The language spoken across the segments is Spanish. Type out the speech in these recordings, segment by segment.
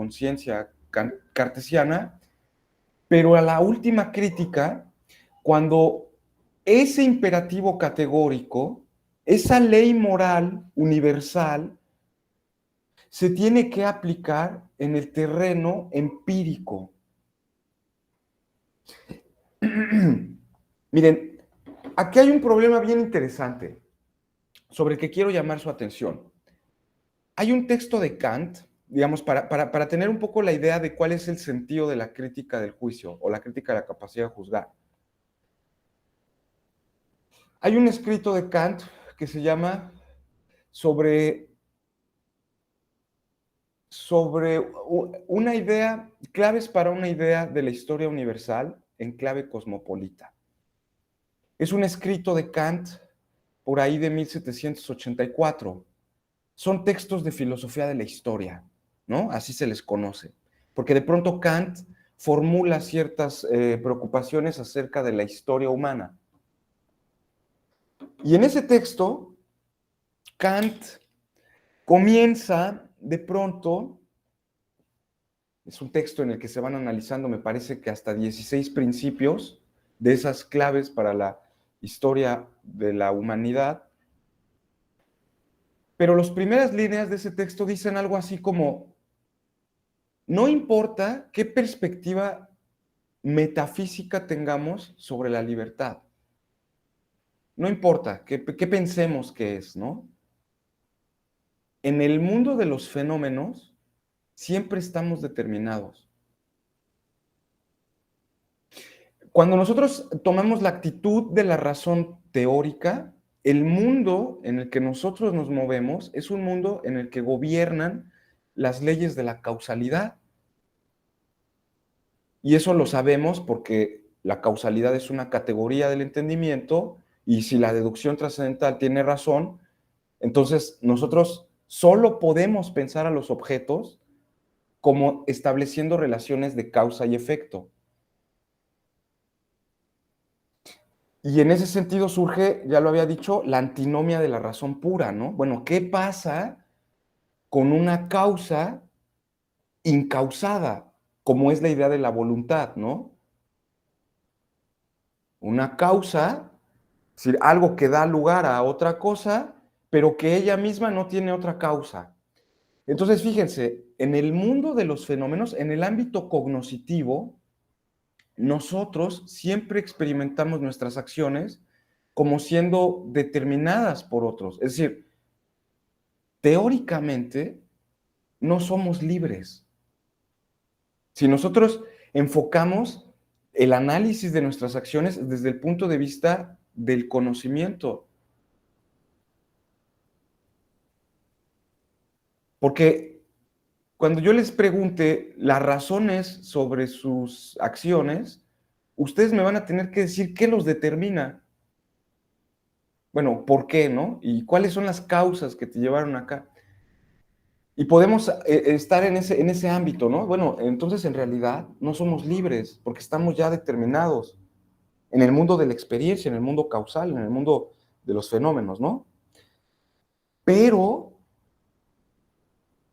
conciencia cartesiana, pero a la última crítica, cuando ese imperativo categórico, esa ley moral universal, se tiene que aplicar en el terreno empírico. Miren, aquí hay un problema bien interesante sobre el que quiero llamar su atención. Hay un texto de Kant, digamos, para tener un poco la idea de cuál es el sentido de la crítica del juicio o la crítica de la capacidad de juzgar. Hay un escrito de Kant que se llama sobre una idea, claves para una idea de la historia universal en clave cosmopolita. Es un escrito de Kant por ahí de 1784. Son textos de filosofía de la historia, ¿no? Así se les conoce. Porque de pronto Kant formula ciertas preocupaciones acerca de la historia humana. Y en ese texto, Kant comienza de pronto, es un texto en el que se van analizando, me parece que hasta 16 principios de esas claves para la historia de la humanidad, pero las primeras líneas de ese texto dicen algo así como, no importa qué perspectiva metafísica tengamos sobre la libertad, no importa qué pensemos que es, ¿no? En el mundo de los fenómenos siempre estamos determinados. Cuando nosotros tomamos la actitud de la razón teórica, el mundo en el que nosotros nos movemos es un mundo en el que gobiernan las leyes de la causalidad. Y eso lo sabemos porque la causalidad es una categoría del entendimiento y si la deducción trascendental tiene razón, entonces nosotros solo podemos pensar a los objetos como estableciendo relaciones de causa y efecto. Y en ese sentido surge, ya lo había dicho, la antinomia de la razón pura, ¿no? Bueno, ¿qué pasa con una causa incausada, como es la idea de la voluntad, ¿no? Una causa, es decir, algo que da lugar a otra cosa, pero que ella misma no tiene otra causa. Entonces, fíjense, en el mundo de los fenómenos, en el ámbito cognoscitivo, nosotros siempre experimentamos nuestras acciones como siendo determinadas por otros. Es decir, teóricamente no somos libres. Si nosotros enfocamos el análisis de nuestras acciones desde el punto de vista del conocimiento, porque cuando yo les pregunte las razones sobre sus acciones, ustedes me van a tener que decir qué los determina. Bueno, ¿por qué, no? ¿Y cuáles son las causas que te llevaron acá? Y podemos estar en ese ámbito, ¿no? Bueno, entonces en realidad no somos libres porque estamos ya determinados en el mundo de la experiencia, en el mundo causal, en el mundo de los fenómenos, ¿no? Pero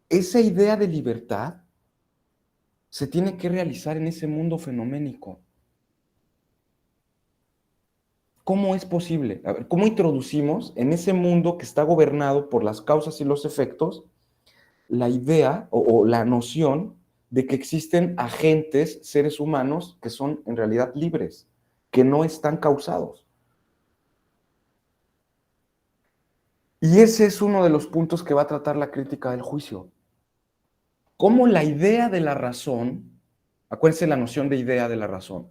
esa idea de libertad se tiene que realizar en ese mundo fenoménico. ¿Cómo es posible? A ver, ¿cómo introducimos en ese mundo que está gobernado por las causas y los efectos la idea o la noción de que existen agentes, seres humanos, que son en realidad libres, que no están causados? Y ese es uno de los puntos que va a tratar la crítica del juicio. Cómo la idea de la razón, acuérdense la noción de idea de la razón,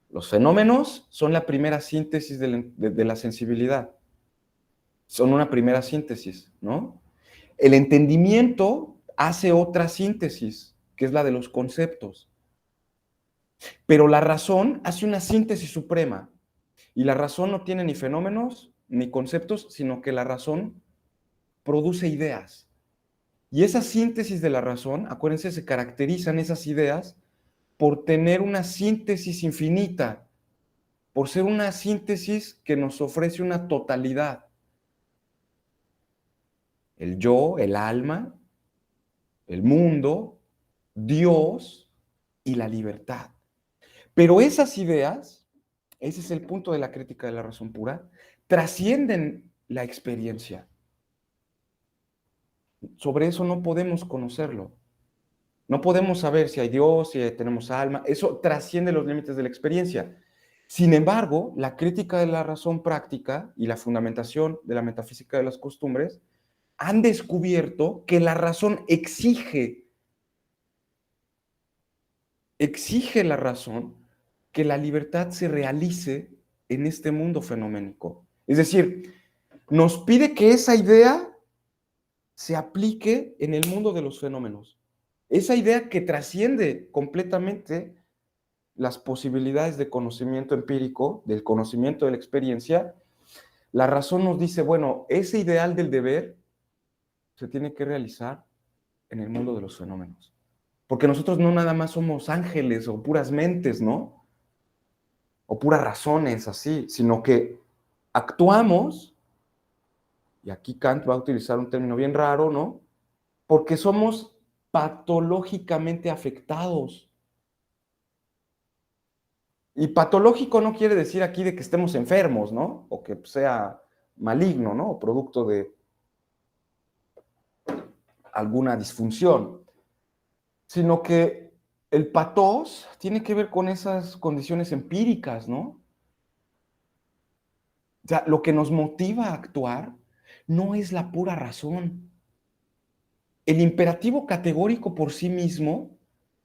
los fenómenos son la primera síntesis de la sensibilidad, son una primera síntesis, ¿no? El entendimiento hace otra síntesis, que es la de los conceptos. Pero la razón hace una síntesis suprema. Y la razón no tiene ni fenómenos ni conceptos, sino que la razón produce ideas. Y esa síntesis de la razón, acuérdense, se caracterizan esas ideas por tener una síntesis infinita, por ser una síntesis que nos ofrece una totalidad. El yo, el alma, el mundo, Dios y la libertad. Pero esas ideas, ese es el punto de la crítica de la razón pura, trascienden la experiencia. Sobre eso no podemos conocerlo. No podemos saber si hay Dios, si tenemos alma. Eso trasciende los límites de la experiencia. Sin embargo, la crítica de la razón práctica y la fundamentación de la metafísica de las costumbres han descubierto que la razón exige la razón que la libertad se realice en este mundo fenoménico. Es decir, nos pide que esa idea se aplique en el mundo de los fenómenos. Esa idea que trasciende completamente las posibilidades de conocimiento empírico, del conocimiento de la experiencia, la razón nos dice, bueno, ese ideal del deber se tiene que realizar en el mundo de los fenómenos. Porque nosotros no nada más somos ángeles o puras mentes, ¿no? O puras razones así, sino que actuamos, y aquí Kant va a utilizar un término bien raro, ¿no? Porque somos patológicamente afectados. Y patológico no quiere decir aquí de que estemos enfermos, ¿no? O que sea maligno, ¿no? O producto de alguna disfunción, sino que el patos tiene que ver con esas condiciones empíricas, ¿no? O sea, lo que nos motiva a actuar no es la pura razón. El imperativo categórico por sí mismo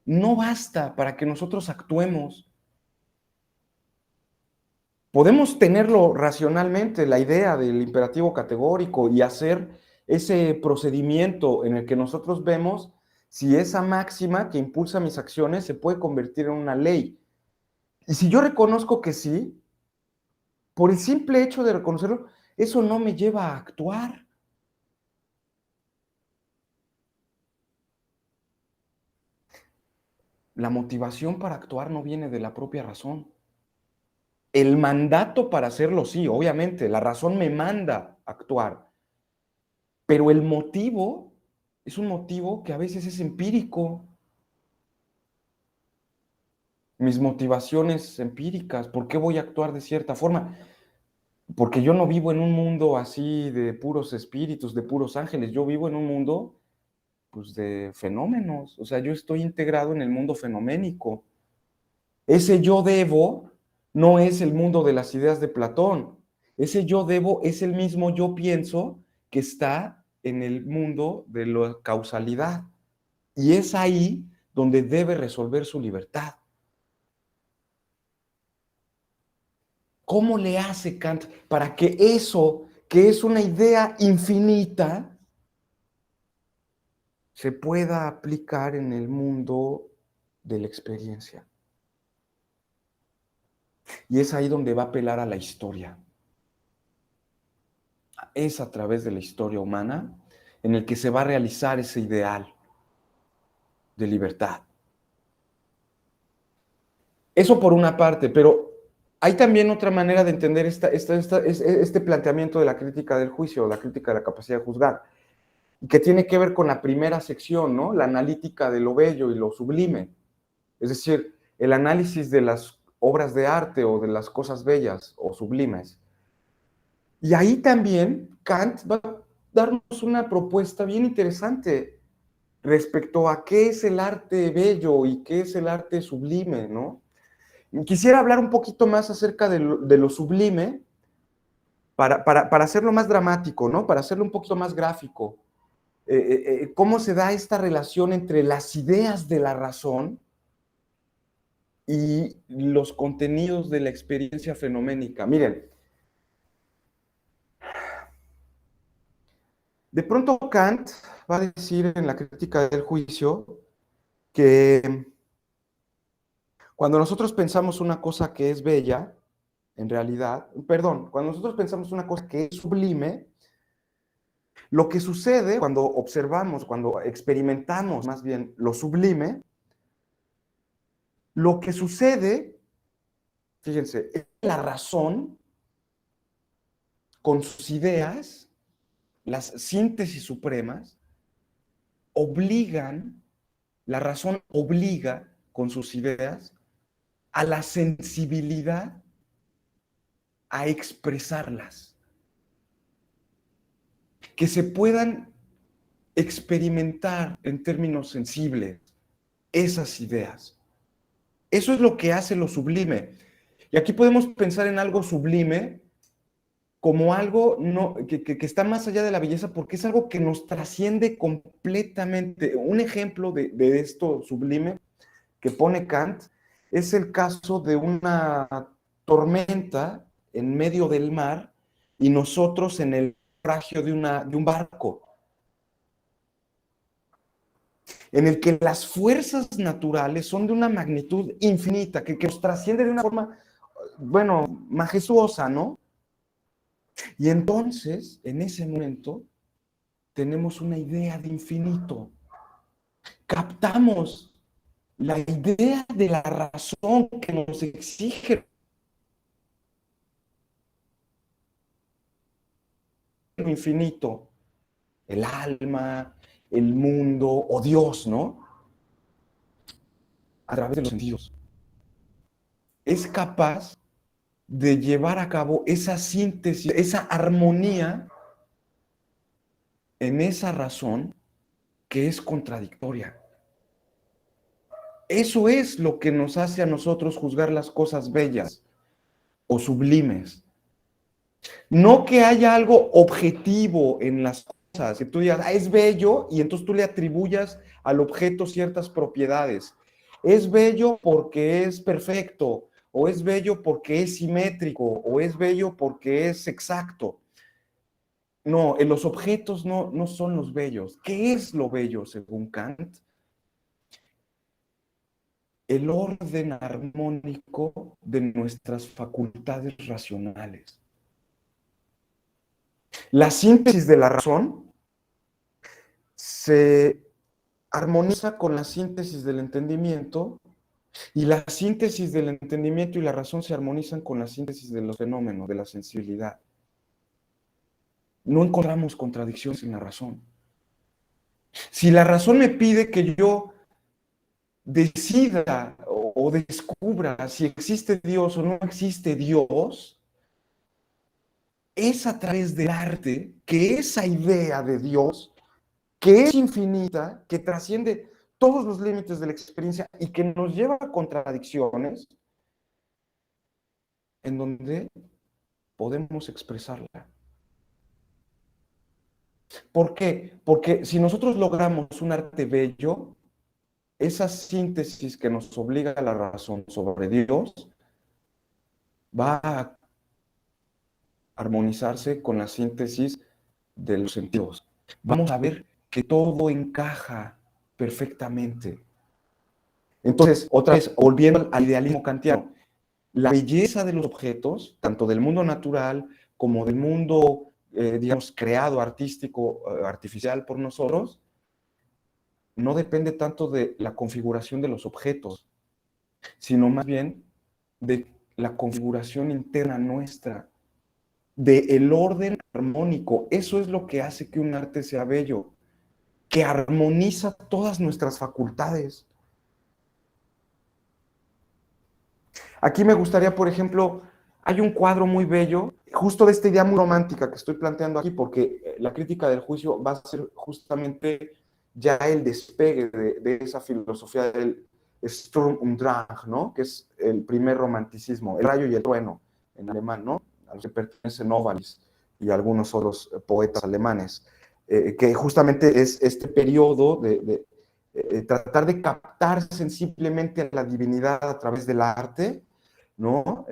no basta para que nosotros actuemos. Podemos tenerlo racionalmente, la idea del imperativo categórico y hacer ese procedimiento en el que nosotros vemos si esa máxima que impulsa mis acciones se puede convertir en una ley. Y si yo reconozco que sí, por el simple hecho de reconocerlo, eso no me lleva a actuar. La motivación para actuar no viene de la propia razón. El mandato para hacerlo, sí, obviamente, la razón me manda a actuar, pero el motivo es un motivo que a veces es empírico. Mis motivaciones empíricas, ¿por qué voy a actuar de cierta forma? Porque yo no vivo en un mundo así de puros espíritus, de puros ángeles, yo vivo en un mundo pues de fenómenos, o sea, yo estoy integrado en el mundo fenoménico. Ese yo debo no es el mundo de las ideas de Platón, ese yo debo es el mismo yo pienso que está en el mundo de la causalidad y es ahí donde debe resolver su libertad. ¿Cómo le hace Kant para que eso, que es una idea infinita, se pueda aplicar en el mundo de la experiencia? Y es ahí donde va a apelar a la historia. Es a través de la historia humana en el que se va a realizar ese ideal de libertad. Eso por una parte, pero hay también otra manera de entender este planteamiento de la crítica del juicio, la crítica de la capacidad de juzgar, que tiene que ver con la primera sección, ¿no? La analítica de lo bello y lo sublime. Es decir, el análisis de las obras de arte o de las cosas bellas o sublimes. Y ahí también Kant va a darnos una propuesta bien interesante respecto a qué es el arte bello y qué es el arte sublime, ¿no? Quisiera hablar un poquito más acerca de lo sublime para hacerlo más dramático, ¿no? Para hacerlo un poquito más gráfico. ¿Cómo se da esta relación entre las ideas de la razón y los contenidos de la experiencia fenoménica? Miren, de pronto Kant va a decir en la crítica del juicio que cuando nosotros pensamos una cosa que es bella, en realidad, perdón, cuando nosotros pensamos una cosa que es sublime, lo que sucede cuando observamos, cuando experimentamos más bien lo sublime, lo que sucede, fíjense, es que la razón con sus ideas, las síntesis supremas, obligan La razón obliga con sus ideas a la sensibilidad a expresarlas, que se puedan experimentar en términos sensibles esas ideas. Eso es lo que hace lo sublime. Y aquí podemos pensar en algo sublime como algo no, que está más allá de la belleza porque es algo que nos trasciende completamente. Un ejemplo de esto sublime que pone Kant es el caso de una tormenta en medio del mar y nosotros en el naufragio de un barco, en el que las fuerzas naturales son de una magnitud infinita, que nos trasciende de una forma, bueno, majestuosa, ¿no? Y entonces, en ese momento, tenemos una idea de infinito. Captamos la idea de la razón que nos exige lo infinito, el alma, el mundo o Dios, ¿no? A través de los sentidos. Es capaz de llevar a cabo esa síntesis, esa armonía en esa razón que es contradictoria. Eso es lo que nos hace a nosotros juzgar las cosas bellas o sublimes. No que haya algo objetivo en las cosas, que tú digas, ah, es bello, y entonces tú le atribuyas al objeto ciertas propiedades. Es bello porque es perfecto, o es bello porque es simétrico, o es bello porque es exacto. No, los objetos no son los bellos. ¿Qué es lo bello según Kant? El orden armónico de nuestras facultades racionales. La síntesis de la razón se armoniza con la síntesis del entendimiento y la síntesis del entendimiento y la razón se armonizan con la síntesis de los fenómenos, de la sensibilidad. No encontramos contradicciones en la razón. Si la razón me pide que yo decida o descubra si existe Dios o no existe Dios, es a través del arte que esa idea de Dios, que es infinita, que trasciende todos los límites de la experiencia y que nos lleva a contradicciones, en donde podemos expresarla. ¿Por qué? Porque si nosotros logramos un arte bello, esa síntesis que nos obliga a la razón sobre Dios va a armonizarse con la síntesis de los sentidos. Vamos a ver que todo encaja perfectamente. Entonces, otra vez, volviendo al idealismo kantiano, la belleza de los objetos, tanto del mundo natural como del mundo, digamos, creado, artístico, artificial por nosotros, no depende tanto de la configuración de los objetos, sino más bien de la configuración interna nuestra, del orden armónico. Eso es lo que hace que un arte sea bello, que armoniza todas nuestras facultades. Aquí me gustaría, por ejemplo, hay un cuadro muy bello, justo de esta idea muy romántica que estoy planteando aquí, porque la crítica del juicio va a ser justamente ya el despegue de esa filosofía del Sturm und Drang, ¿no? Que es el primer romanticismo, el rayo y el trueno en alemán, ¿no? Al que pertenece Novalis y algunos otros poetas alemanes, que justamente es este periodo de tratar de captar sensiblemente a la divinidad a través del arte, ¿no?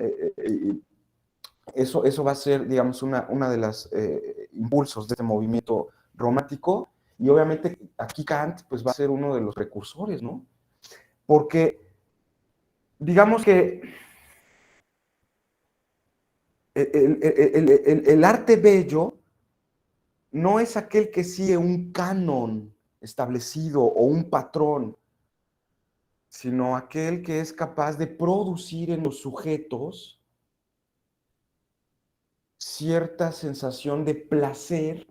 Eso va a ser, digamos, una de los impulsos de este movimiento romántico, y obviamente aquí Kant pues, va a ser uno de los precursores, ¿no? Porque digamos que el arte bello no es aquel que sigue un canon establecido o un patrón, sino aquel que es capaz de producir en los sujetos cierta sensación de placer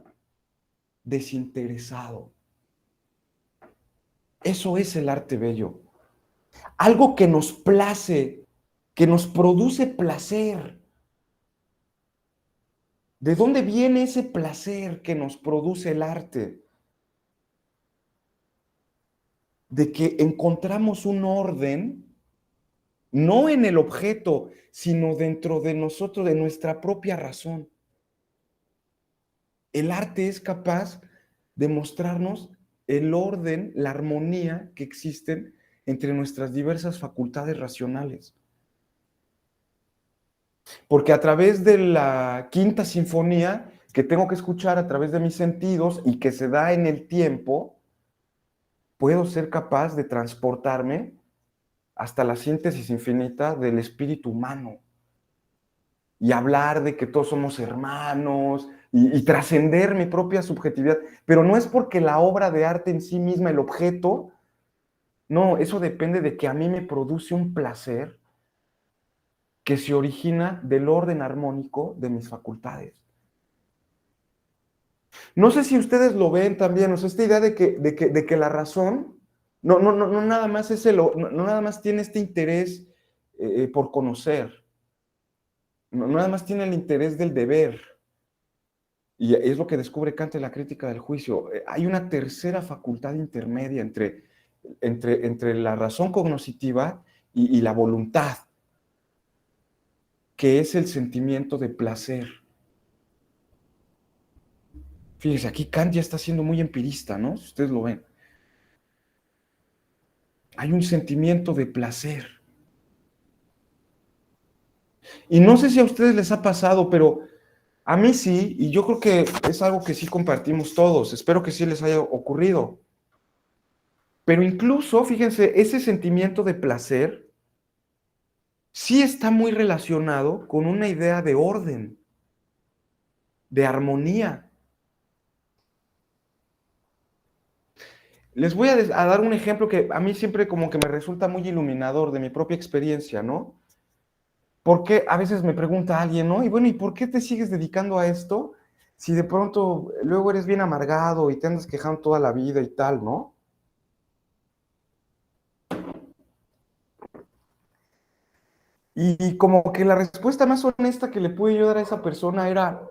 desinteresado. Eso es el arte bello. Algo que nos place, que nos produce placer. ¿De dónde viene ese placer que nos produce el arte? De que encontramos un orden, no en el objeto, sino dentro de nosotros, de nuestra propia razón. El arte es capaz de mostrarnos el orden, la armonía que existen entre nuestras diversas facultades racionales. Porque a través de la quinta sinfonía, que tengo que escuchar a través de mis sentidos y que se da en el tiempo, puedo ser capaz de transportarme hasta la síntesis infinita del espíritu humano y hablar de que todos somos hermanos y trascender mi propia subjetividad. Pero no es porque la obra de arte en sí misma, el objeto, no, eso depende de que a mí me produce un placer que se origina del orden armónico de mis facultades. No sé si ustedes lo ven también, o sea, esta idea de que la razón no nada más no nada más tiene este interés por conocer, no nada más tiene el interés del deber, y es lo que descubre Kant en la crítica del juicio. Hay una tercera facultad intermedia entre la razón cognoscitiva y la voluntad, que es el sentimiento de placer. Fíjense, aquí Kant ya está siendo muy empirista, ¿no? Si ustedes lo ven. Hay un sentimiento de placer. Y no sé si a ustedes les ha pasado, pero a mí sí, y yo creo que es algo que sí compartimos todos. Espero que sí les haya ocurrido. Pero incluso, fíjense, ese sentimiento de placer sí está muy relacionado con una idea de orden, de armonía. Les voy a dar un ejemplo que a mí siempre como que me resulta muy iluminador de mi propia experiencia, ¿no? Porque a veces me pregunta alguien, ¿no? Y bueno, ¿y por qué te sigues dedicando a esto si de pronto luego eres bien amargado y te andas quejando toda la vida y tal, ¿no? Y como que la respuesta más honesta que le pude yo dar a esa persona era,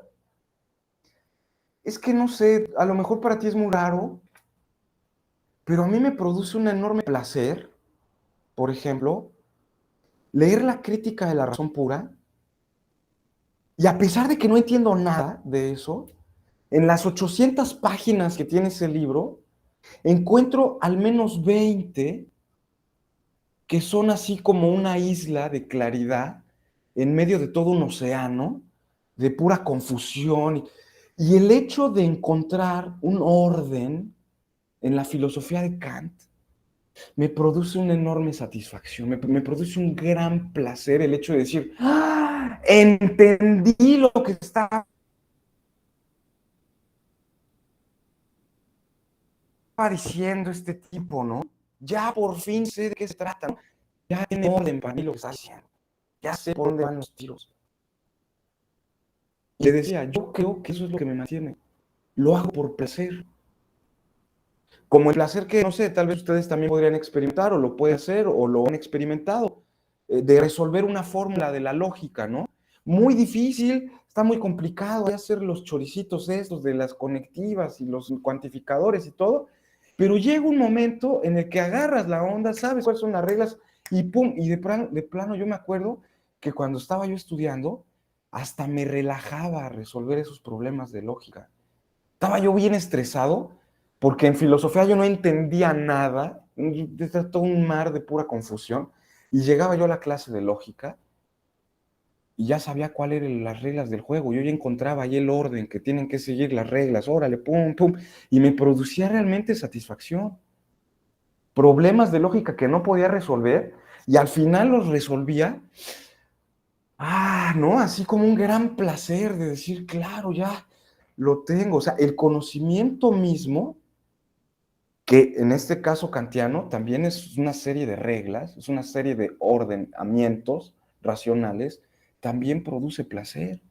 es que no sé, a lo mejor para ti es muy raro, pero a mí me produce un enorme placer, por ejemplo, leer la crítica de la razón pura, y a pesar de que no entiendo nada de eso, en las 800 páginas que tiene ese libro, encuentro al menos 20 que son así como una isla de claridad en medio de todo un océano de pura confusión. Y el hecho de encontrar un orden en la filosofía de Kant me produce una enorme satisfacción, me produce un gran placer el hecho de decir, ¡ah! Entendí lo que estaba diciendo este tipo, ¿no? Ya por fin sé de qué se trata, ¿no? Ya tiene orden para mí lo que está diciendo, ya sé por dónde van los tiros. Y le decía, yo creo que eso es lo que me mantiene, lo hago por placer. Como el placer que, no sé, tal vez ustedes también podrían experimentar o lo pueden hacer o lo han experimentado, de resolver una fórmula de la lógica, ¿no? Muy difícil, está muy complicado de hacer los choricitos estos de las conectivas y los cuantificadores y todo, pero llega un momento en el que agarras la onda, sabes cuáles son las reglas y pum, y de plano yo me acuerdo que cuando estaba yo estudiando, hasta me relajaba a resolver esos problemas de lógica. Estaba yo bien estresado porque en filosofía yo no entendía nada, era todo un mar de pura confusión, y llegaba yo a la clase de lógica y ya sabía cuáles eran las reglas del juego, yo ya encontraba ahí el orden, que tienen que seguir las reglas, órale, pum, pum, y me producía realmente satisfacción. Problemas de lógica que no podía resolver y al final los resolvía, ¿no? Así como un gran placer de decir, claro, ya lo tengo, o sea, el conocimiento mismo que en este caso kantiano también es una serie de reglas, es una serie de ordenamientos racionales, también produce placer.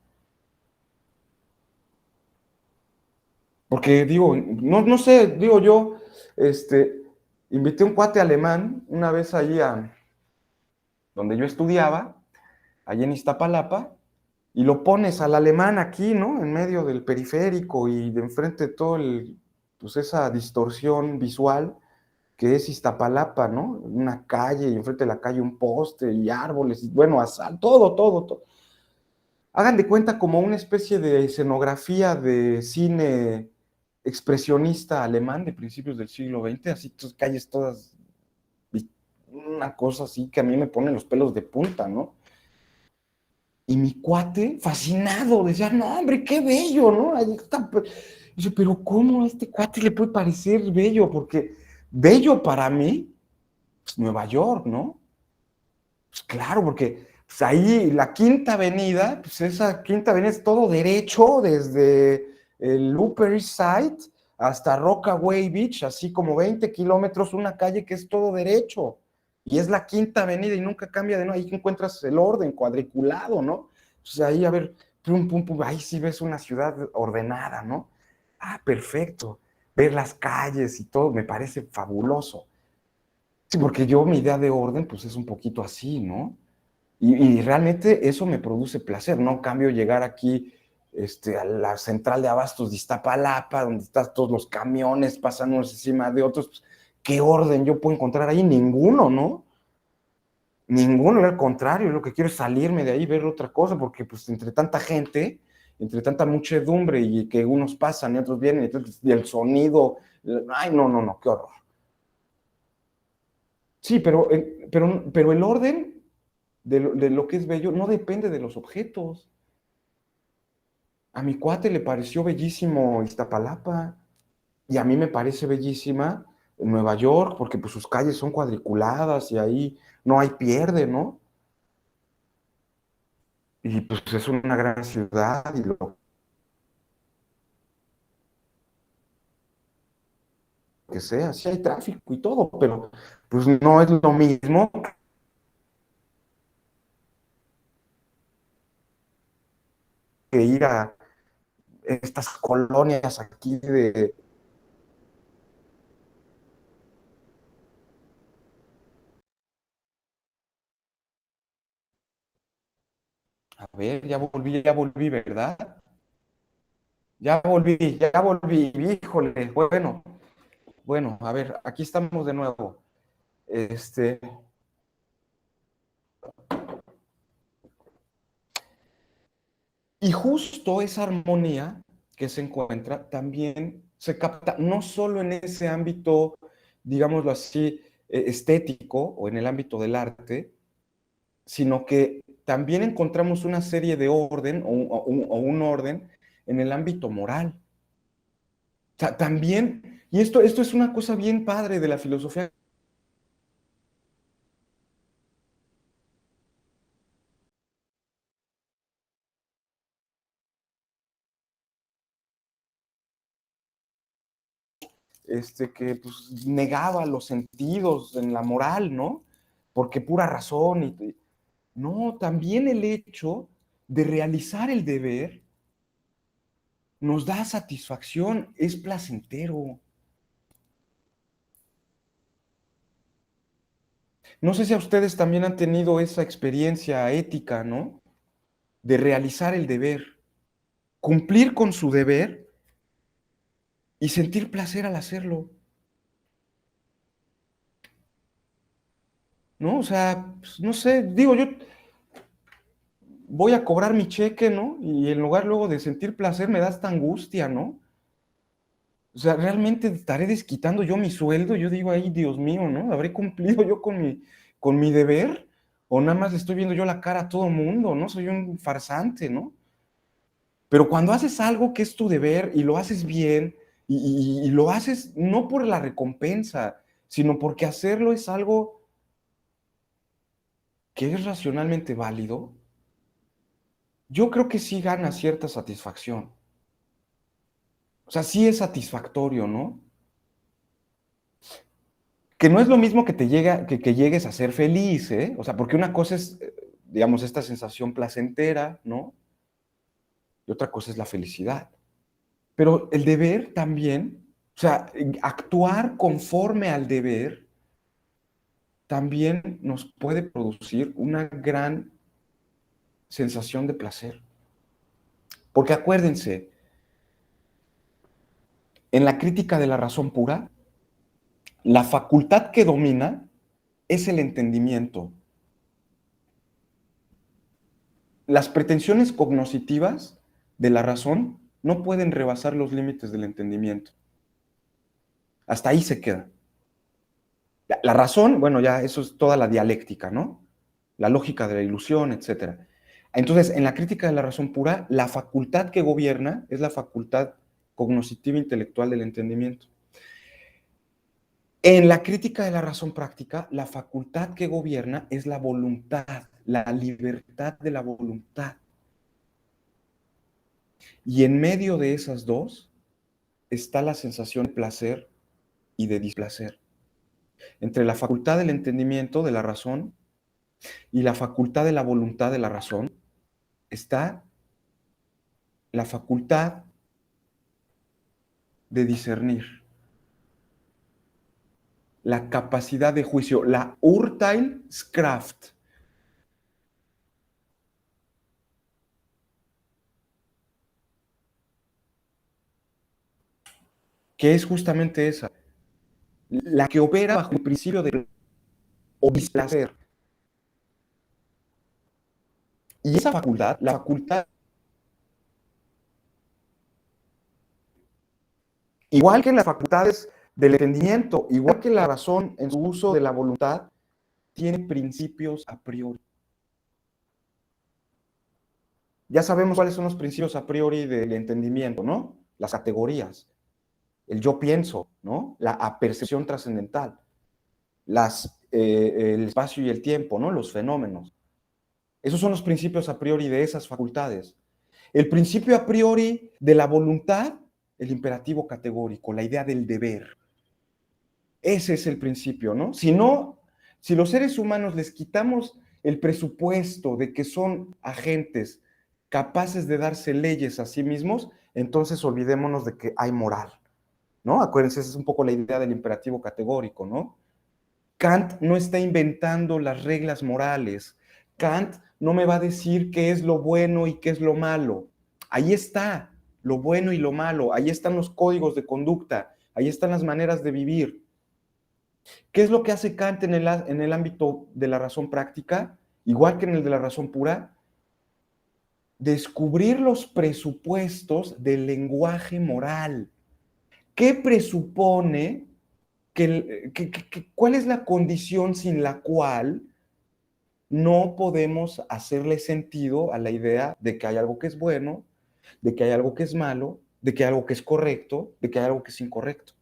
Porque digo, no sé, digo yo, este, Invité a un cuate alemán una vez allí a donde yo estudiaba, allí en Iztapalapa, y lo pones al alemán aquí, ¿no? En medio del periférico y de enfrente de todo pues esa distorsión visual que es Iztapalapa, ¿no? Una calle y enfrente de la calle un poste y árboles, y bueno, todo, todo, todo. Hagan de cuenta como una especie de escenografía de cine expresionista alemán de principios del siglo XX, así tus calles todas, una cosa así que a mí me pone los pelos de punta, ¿no? Y mi cuate, fascinado, decía, no, hombre, qué bello, ¿no? Ahí está. Dice, pero ¿cómo a este cuate le puede parecer bello? Porque bello para mí, pues Nueva York, ¿no? Pues claro, porque pues ahí la Quinta Avenida, pues esa Quinta Avenida es todo derecho, desde el Upper East Side hasta Rockaway Beach, así como 20 kilómetros, una calle que es todo derecho. Y es la Quinta Avenida y nunca cambia de nuevo. Ahí encuentras el orden cuadriculado, ¿no? Entonces ahí, a ver, pum, pum, pum, ahí sí ves una ciudad ordenada, ¿no? Ah, perfecto. Ver las calles y todo me parece fabuloso. Sí, porque yo mi idea de orden, pues es un poquito así, ¿no? Y realmente eso me produce placer, no cambio llegar aquí a la central de abastos de Iztapalapa, donde están todos los camiones pasando unos encima de otros, pues, ¿qué orden yo puedo encontrar ahí? Ninguno, ¿no? Ninguno, al contrario, lo que quiero es salirme de ahí, ver otra cosa, porque pues entre tanta gente, entre tanta muchedumbre y que unos pasan y otros vienen, y el sonido, ay, no, no, no, qué horror. Sí, pero el orden de lo que es bello no depende de los objetos. A mi cuate le pareció bellísimo Iztapalapa y a mí me parece bellísima Nueva York porque pues sus calles son cuadriculadas y ahí no hay pierde, ¿no? Y pues es una gran ciudad y lo que sea, sí hay tráfico y todo, pero pues no es lo mismo que ir a estas colonias aquí de... A ver, ya volví, ¿verdad? Ya volví, híjole, bueno, bueno, a ver, aquí estamos de nuevo. Este, y justo esa armonía que se encuentra también se capta no solo en ese ámbito, digámoslo así, estético o en el ámbito del arte, sino que también encontramos una serie de orden o un orden en el ámbito moral. O sea, también, y esto es una cosa bien padre de la filosofía. Que pues, negaba los sentidos en la moral, ¿no? Porque pura razón. No, también el hecho de realizar el deber nos da satisfacción, es placentero. No sé si a ustedes también han tenido esa experiencia ética, ¿no? De realizar el deber, cumplir con su deber y sentir placer al hacerlo, ¿no? O sea, pues, no sé, digo, yo voy a cobrar mi cheque, ¿no? Y en lugar luego de sentir placer me da esta angustia, ¿no? O sea, realmente estaré desquitando yo mi sueldo. Yo digo, ay, Dios mío, ¿no? ¿Habré cumplido yo con mi deber? ¿O nada más estoy viendo yo la cara a todo mundo, ¿no? Soy un farsante, ¿no? Pero cuando haces algo que es tu deber y lo haces bien y lo haces no por la recompensa, sino porque hacerlo es algo que es racionalmente válido, yo creo que sí gana cierta satisfacción. O sea, sí es satisfactorio, ¿no? Que no es lo mismo que que llegues a ser feliz, ¿eh? O sea, porque una cosa es, digamos, esta sensación placentera, ¿no? Y otra cosa es la felicidad. Pero el deber también, O sea, actuar conforme al deber también nos puede producir una gran sensación de placer. Porque acuérdense, en la crítica de la razón pura, la facultad que domina es el entendimiento. Las pretensiones cognoscitivas de la razón no pueden rebasar los límites del entendimiento. Hasta ahí se queda. La razón, bueno, ya eso es toda la dialéctica, ¿no? La lógica de la ilusión, etcétera. Entonces, en la crítica de la razón pura, la facultad que gobierna es la facultad cognoscitiva intelectual del entendimiento. En la crítica de la razón práctica, la facultad que gobierna es la voluntad, la libertad de la voluntad. Y en medio de esas dos está la sensación de placer y de displacer. Entre la facultad del entendimiento, de la razón, y la facultad de la voluntad de la razón, está la facultad de discernir, la capacidad de juicio, la Urteilskraft. Que es justamente esa, la que opera bajo el principio de o displacer. Y esa facultad, la facultad, igual que las facultades del entendimiento, igual que la razón en su uso de la voluntad, tiene principios a priori. Ya sabemos cuáles son los principios a priori del entendimiento, ¿no? Las categorías, el yo pienso, ¿no? La apercepción trascendental, el espacio y el tiempo, ¿no? Los fenómenos. Esos son los principios a priori de esas facultades. El principio a priori de la voluntad, el imperativo categórico, la idea del deber. Ese es el principio, ¿no? Si no, si los seres humanos les quitamos el presupuesto de que son agentes capaces de darse leyes a sí mismos, entonces olvidémonos de que hay moral, ¿no? Acuérdense, esa es un poco la idea del imperativo categórico, ¿no? Kant no está inventando las reglas morales. Kant no me va a decir qué es lo bueno y qué es lo malo. Ahí está lo bueno y lo malo. Ahí están los códigos de conducta. Ahí están las maneras de vivir. ¿Qué es lo que hace Kant en el ámbito de la razón práctica? Igual que en el de la razón pura, descubrir los presupuestos del lenguaje moral. ¿Qué presupone cuál es la condición sin la cual no podemos hacerle sentido a la idea de que hay algo que es bueno, de que hay algo que es malo, de que hay algo que es correcto, de que hay algo que es incorrecto?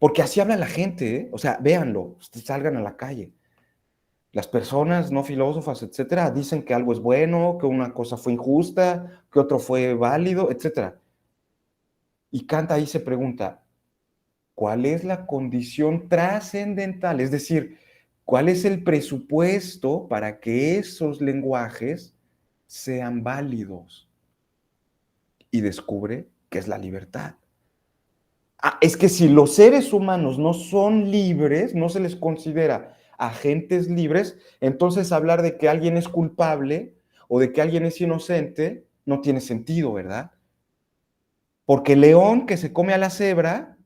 Porque así habla la gente, ¿eh? O sea, véanlo, salgan a la calle. Las personas no filósofas, etcétera, dicen que algo es bueno, que una cosa fue injusta, que otro fue válido, etcétera. Y Kant ahí se pregunta, ¿cuál es la condición trascendental? Es decir, ¿cuál es el presupuesto para que esos lenguajes sean válidos? Y descubre que es la libertad. Ah, es que si los seres humanos no son libres, no se les considera agentes libres, entonces hablar de que alguien es culpable o de que alguien es inocente no tiene sentido, ¿verdad? Porque el león que se come a la cebra,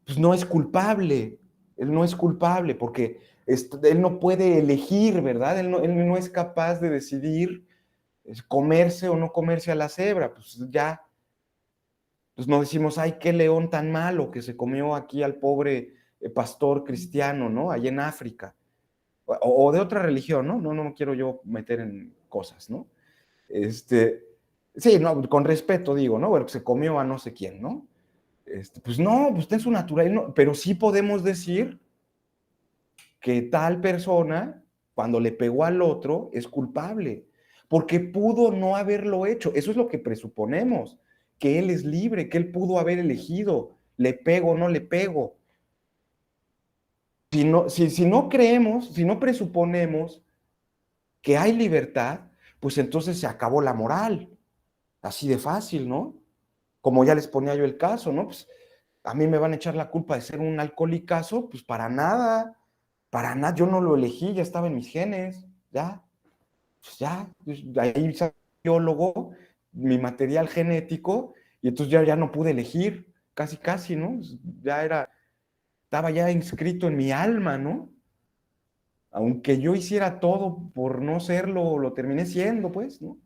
pues no es culpable. Él no es culpable porque él no puede elegir, ¿verdad? Él no es capaz de decidir comerse o no comerse a la cebra. Pues ya, pues no decimos, ay, qué león tan malo que se comió aquí al pobre pastor cristiano, ¿no? Allá en África. O de otra religión, ¿no? No me quiero yo meter en cosas, ¿no? Sí, no, con respeto digo, ¿no? Bueno, se comió a no sé quién, ¿no? Pues no, pues está en su naturaleza, no, pero sí podemos decir que tal persona, cuando le pegó al otro, es culpable, porque pudo no haberlo hecho. Eso es lo que presuponemos, que él es libre, que él pudo haber elegido, le pego o no le pego. Si no creemos, si no presuponemos que hay libertad, pues entonces se acabó la moral. Así de fácil, ¿no? Como ya les ponía yo el caso, ¿no? Pues a mí me van a echar la culpa de ser un alcohólicazo, pues para nada, yo no lo elegí, ya estaba en mis genes, ya, pues ya, pues ahí salió el biólogo, mi material genético, y entonces ya no pude elegir, casi, ¿no? Pues estaba ya inscrito en mi alma, ¿no? Aunque yo hiciera todo por no serlo, lo terminé siendo, pues, ¿no?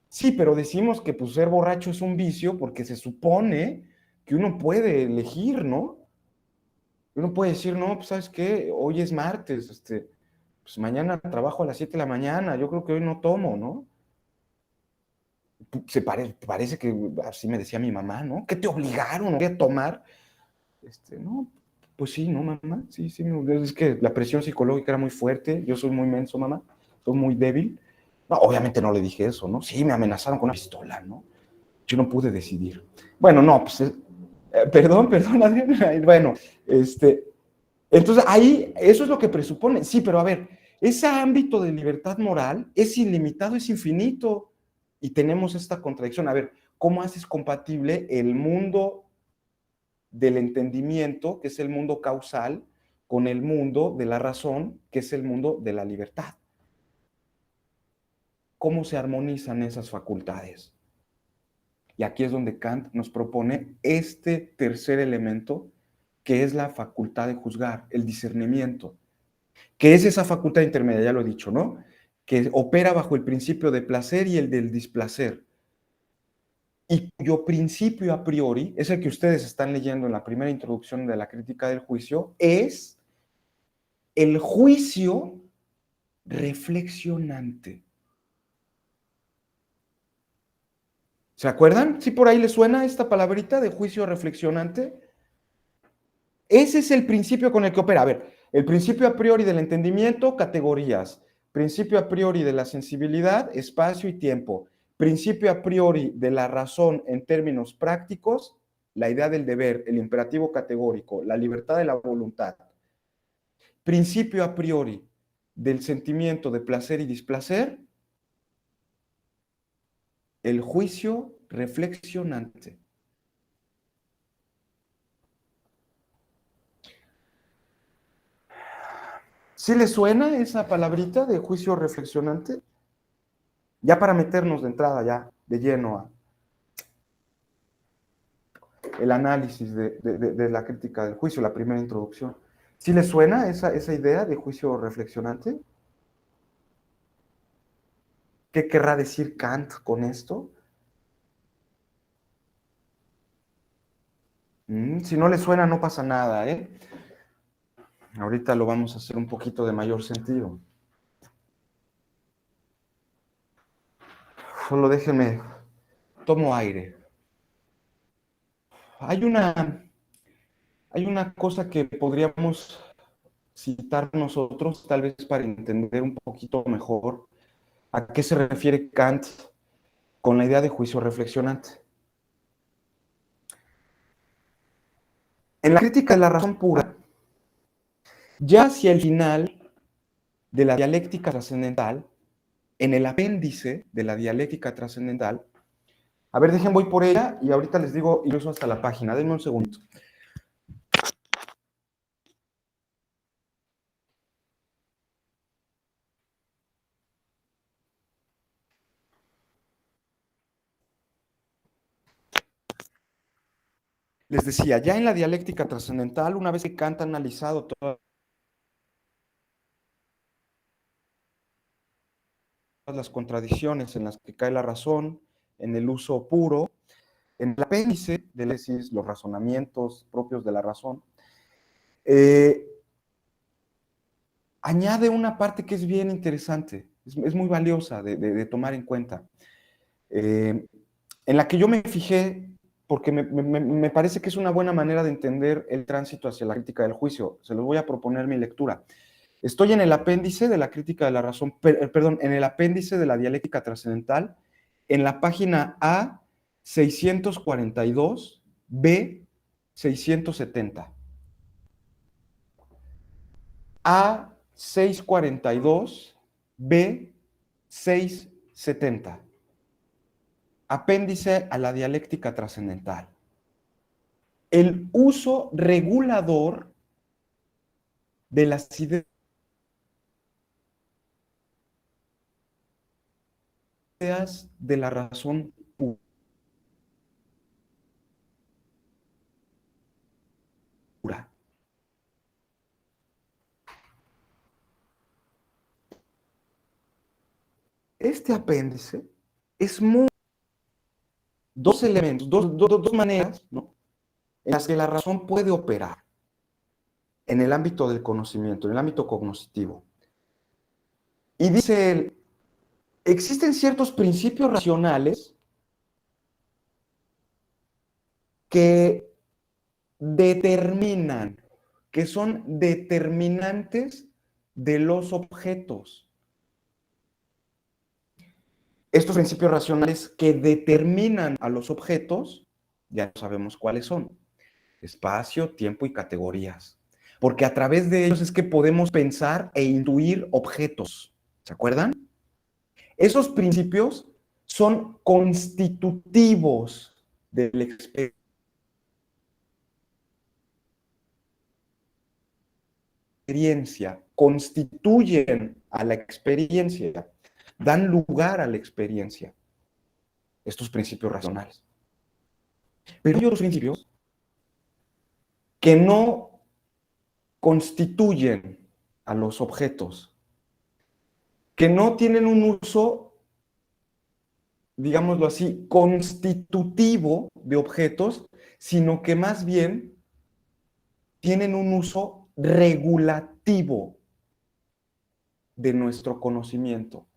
Sí, pero decimos que pues ser borracho es un vicio porque se supone que uno puede elegir, ¿no? Uno puede decir, no, pues sabes qué, hoy es martes, pues mañana trabajo a las 7 de la mañana, yo creo que hoy no tomo, ¿no? Parece que así me decía mi mamá, ¿no? ¿Qué te obligaron a tomar? No, pues sí, ¿no, mamá? Sí, es que la presión psicológica era muy fuerte, yo soy muy menso, mamá, soy muy débil. No, obviamente no le dije eso, ¿no? Sí, me amenazaron con una pistola, ¿no? Yo no pude decidir. Bueno, no, pues, perdón, Adrián. Bueno, entonces ahí, eso es lo que presupone. Sí, pero a ver, ese ámbito de libertad moral es ilimitado, es infinito, y tenemos esta contradicción. A ver, ¿cómo haces compatible el mundo del entendimiento, que es el mundo causal, con el mundo de la razón, que es el mundo de la libertad? ¿Cómo se armonizan esas facultades? Y aquí es donde Kant nos propone este tercer elemento, que es la facultad de juzgar, el discernimiento, que es esa facultad intermedia, ya lo he dicho, ¿no? Que opera bajo el principio de placer y el del displacer, y cuyo principio a priori, es el que ustedes están leyendo en la primera introducción de la crítica del juicio, es el juicio reflexionante. ¿Se acuerdan? ¿Sí por ahí les suena esta palabrita de juicio reflexionante? Ese es el principio con el que opera. A ver, el principio a priori del entendimiento, categorías. Principio a priori de la sensibilidad, espacio y tiempo. Principio a priori de la razón en términos prácticos, la idea del deber, el imperativo categórico, la libertad de la voluntad. Principio a priori del sentimiento de placer y displacer, el juicio reflexionante. ¿Sí le suena esa palabrita de juicio reflexionante? Ya para meternos de entrada, ya de lleno a el análisis de la crítica del juicio, la primera introducción. ¿Sí le suena esa idea de juicio reflexionante? ¿Qué querrá decir Kant con esto? Si no le suena, no pasa nada, ¿eh? Ahorita lo vamos a hacer un poquito de mayor sentido. Solo déjenme, tomo aire. Hay una cosa que podríamos citar nosotros, tal vez para entender un poquito mejor a qué se refiere Kant con la idea de juicio reflexionante. En la crítica de la razón pura, ya hacia el final de la dialéctica trascendental, en el apéndice de la dialéctica trascendental, a ver, voy por ella y ahorita les digo incluso hasta la página, denme un segundo. Les decía, ya en la dialéctica trascendental, una vez que Kant ha analizado todas las contradicciones en las que cae la razón, en el uso puro, en el apéndice de los razonamientos propios de la razón, eh, añade una parte que es bien interesante, es muy valiosa de tomar en cuenta, en la que yo me fijé porque me parece que es una buena manera de entender el tránsito hacia la crítica del juicio. Se los voy a proponer mi lectura. Estoy en el apéndice de la crítica de la razón, perdón, en el apéndice de la dialéctica trascendental, en la página A 642, B 670. A 642, B 670. Apéndice a la dialéctica trascendental. El uso regulador de las ideas de la razón pura. Este apéndice es muy... Dos elementos, dos maneras, ¿no?, en las que la razón puede operar en el ámbito del conocimiento, en el ámbito cognitivo. Y dice él, existen ciertos principios racionales que determinan, que son determinantes de los objetos. Estos principios racionales que determinan a los objetos, ya sabemos cuáles son: espacio, tiempo y categorías. Porque a través de ellos es que podemos pensar e intuir objetos. ¿Se acuerdan? Esos principios son constitutivos de la experiencia, constituyen a la experiencia, dan lugar a la experiencia, estos principios racionales. Pero hay otros principios que no constituyen a los objetos, que no tienen un uso, digámoslo así, constitutivo de objetos, sino que más bien tienen un uso regulativo de nuestro conocimiento.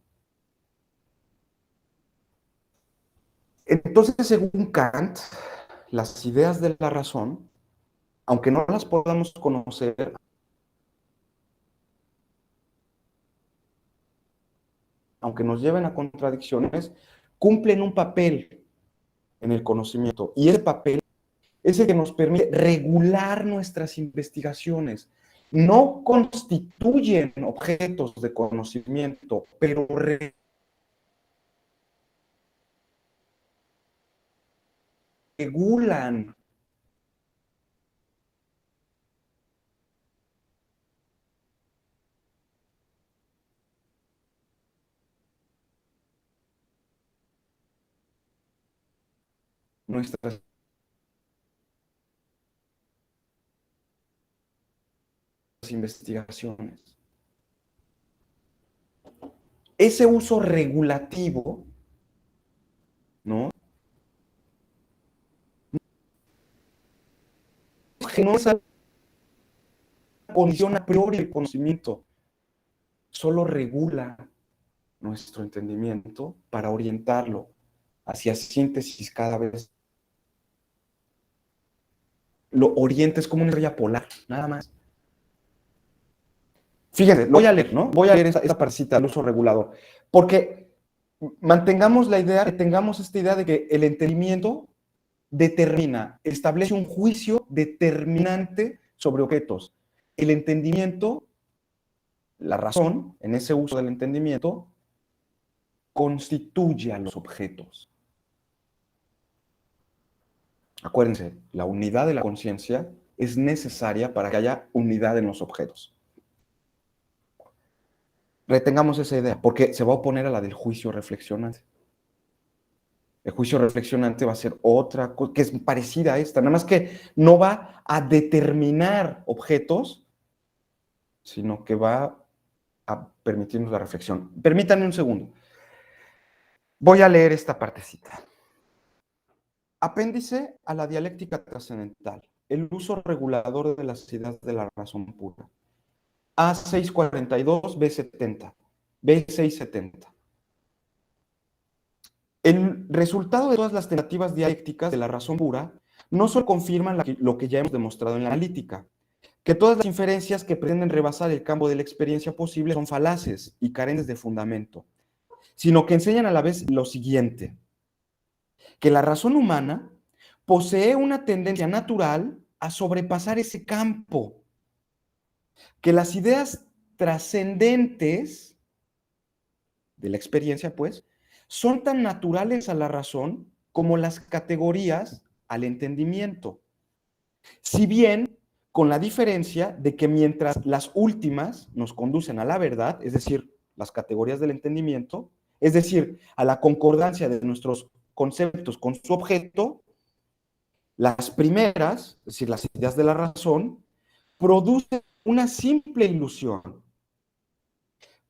Entonces, según Kant, las ideas de la razón, aunque no las podamos conocer, aunque nos lleven a contradicciones, cumplen un papel en el conocimiento. Y ese papel es el que nos permite regular nuestras investigaciones. No constituyen objetos de conocimiento, pero regulan nuestras investigaciones. Ese uso regulativo, ¿no?, no es una condición a priori del conocimiento, solo regula nuestro entendimiento para orientarlo hacia síntesis cada vez. Lo orienta, es como una estrella polar, nada más. Fíjense, lo voy a leer, ¿no? Voy a leer esa partecita del uso regulador, porque mantengamos la idea, tengamos esta idea de que el entendimiento determina, establece un juicio determinante sobre objetos. El entendimiento, la razón, en ese uso del entendimiento, constituye a los objetos. Acuérdense, la unidad de la conciencia es necesaria para que haya unidad en los objetos. Retengamos esa idea, porque se va a oponer a la del juicio reflexionante. El juicio reflexionante va a ser otra cosa que es parecida a esta, nada más que no va a determinar objetos, sino que va a permitirnos la reflexión. Permítanme un segundo. Voy a leer esta partecita. Apéndice a la dialéctica trascendental, el uso regulador de las ideas de la razón pura. A642, B70, B670. El resultado de todas las tentativas dialécticas de la razón pura no solo confirman lo que ya hemos demostrado en la analítica, que todas las inferencias que pretenden rebasar el campo de la experiencia posible son falaces y carentes de fundamento, sino que enseñan a la vez lo siguiente: que la razón humana posee una tendencia natural a sobrepasar ese campo, que las ideas trascendentes de la experiencia, pues, son tan naturales a la razón como las categorías al entendimiento. Si bien con la diferencia de que mientras las últimas nos conducen a la verdad, es decir, las categorías del entendimiento, es decir, a la concordancia de nuestros conceptos con su objeto, las primeras, es decir, las ideas de la razón, producen una simple ilusión,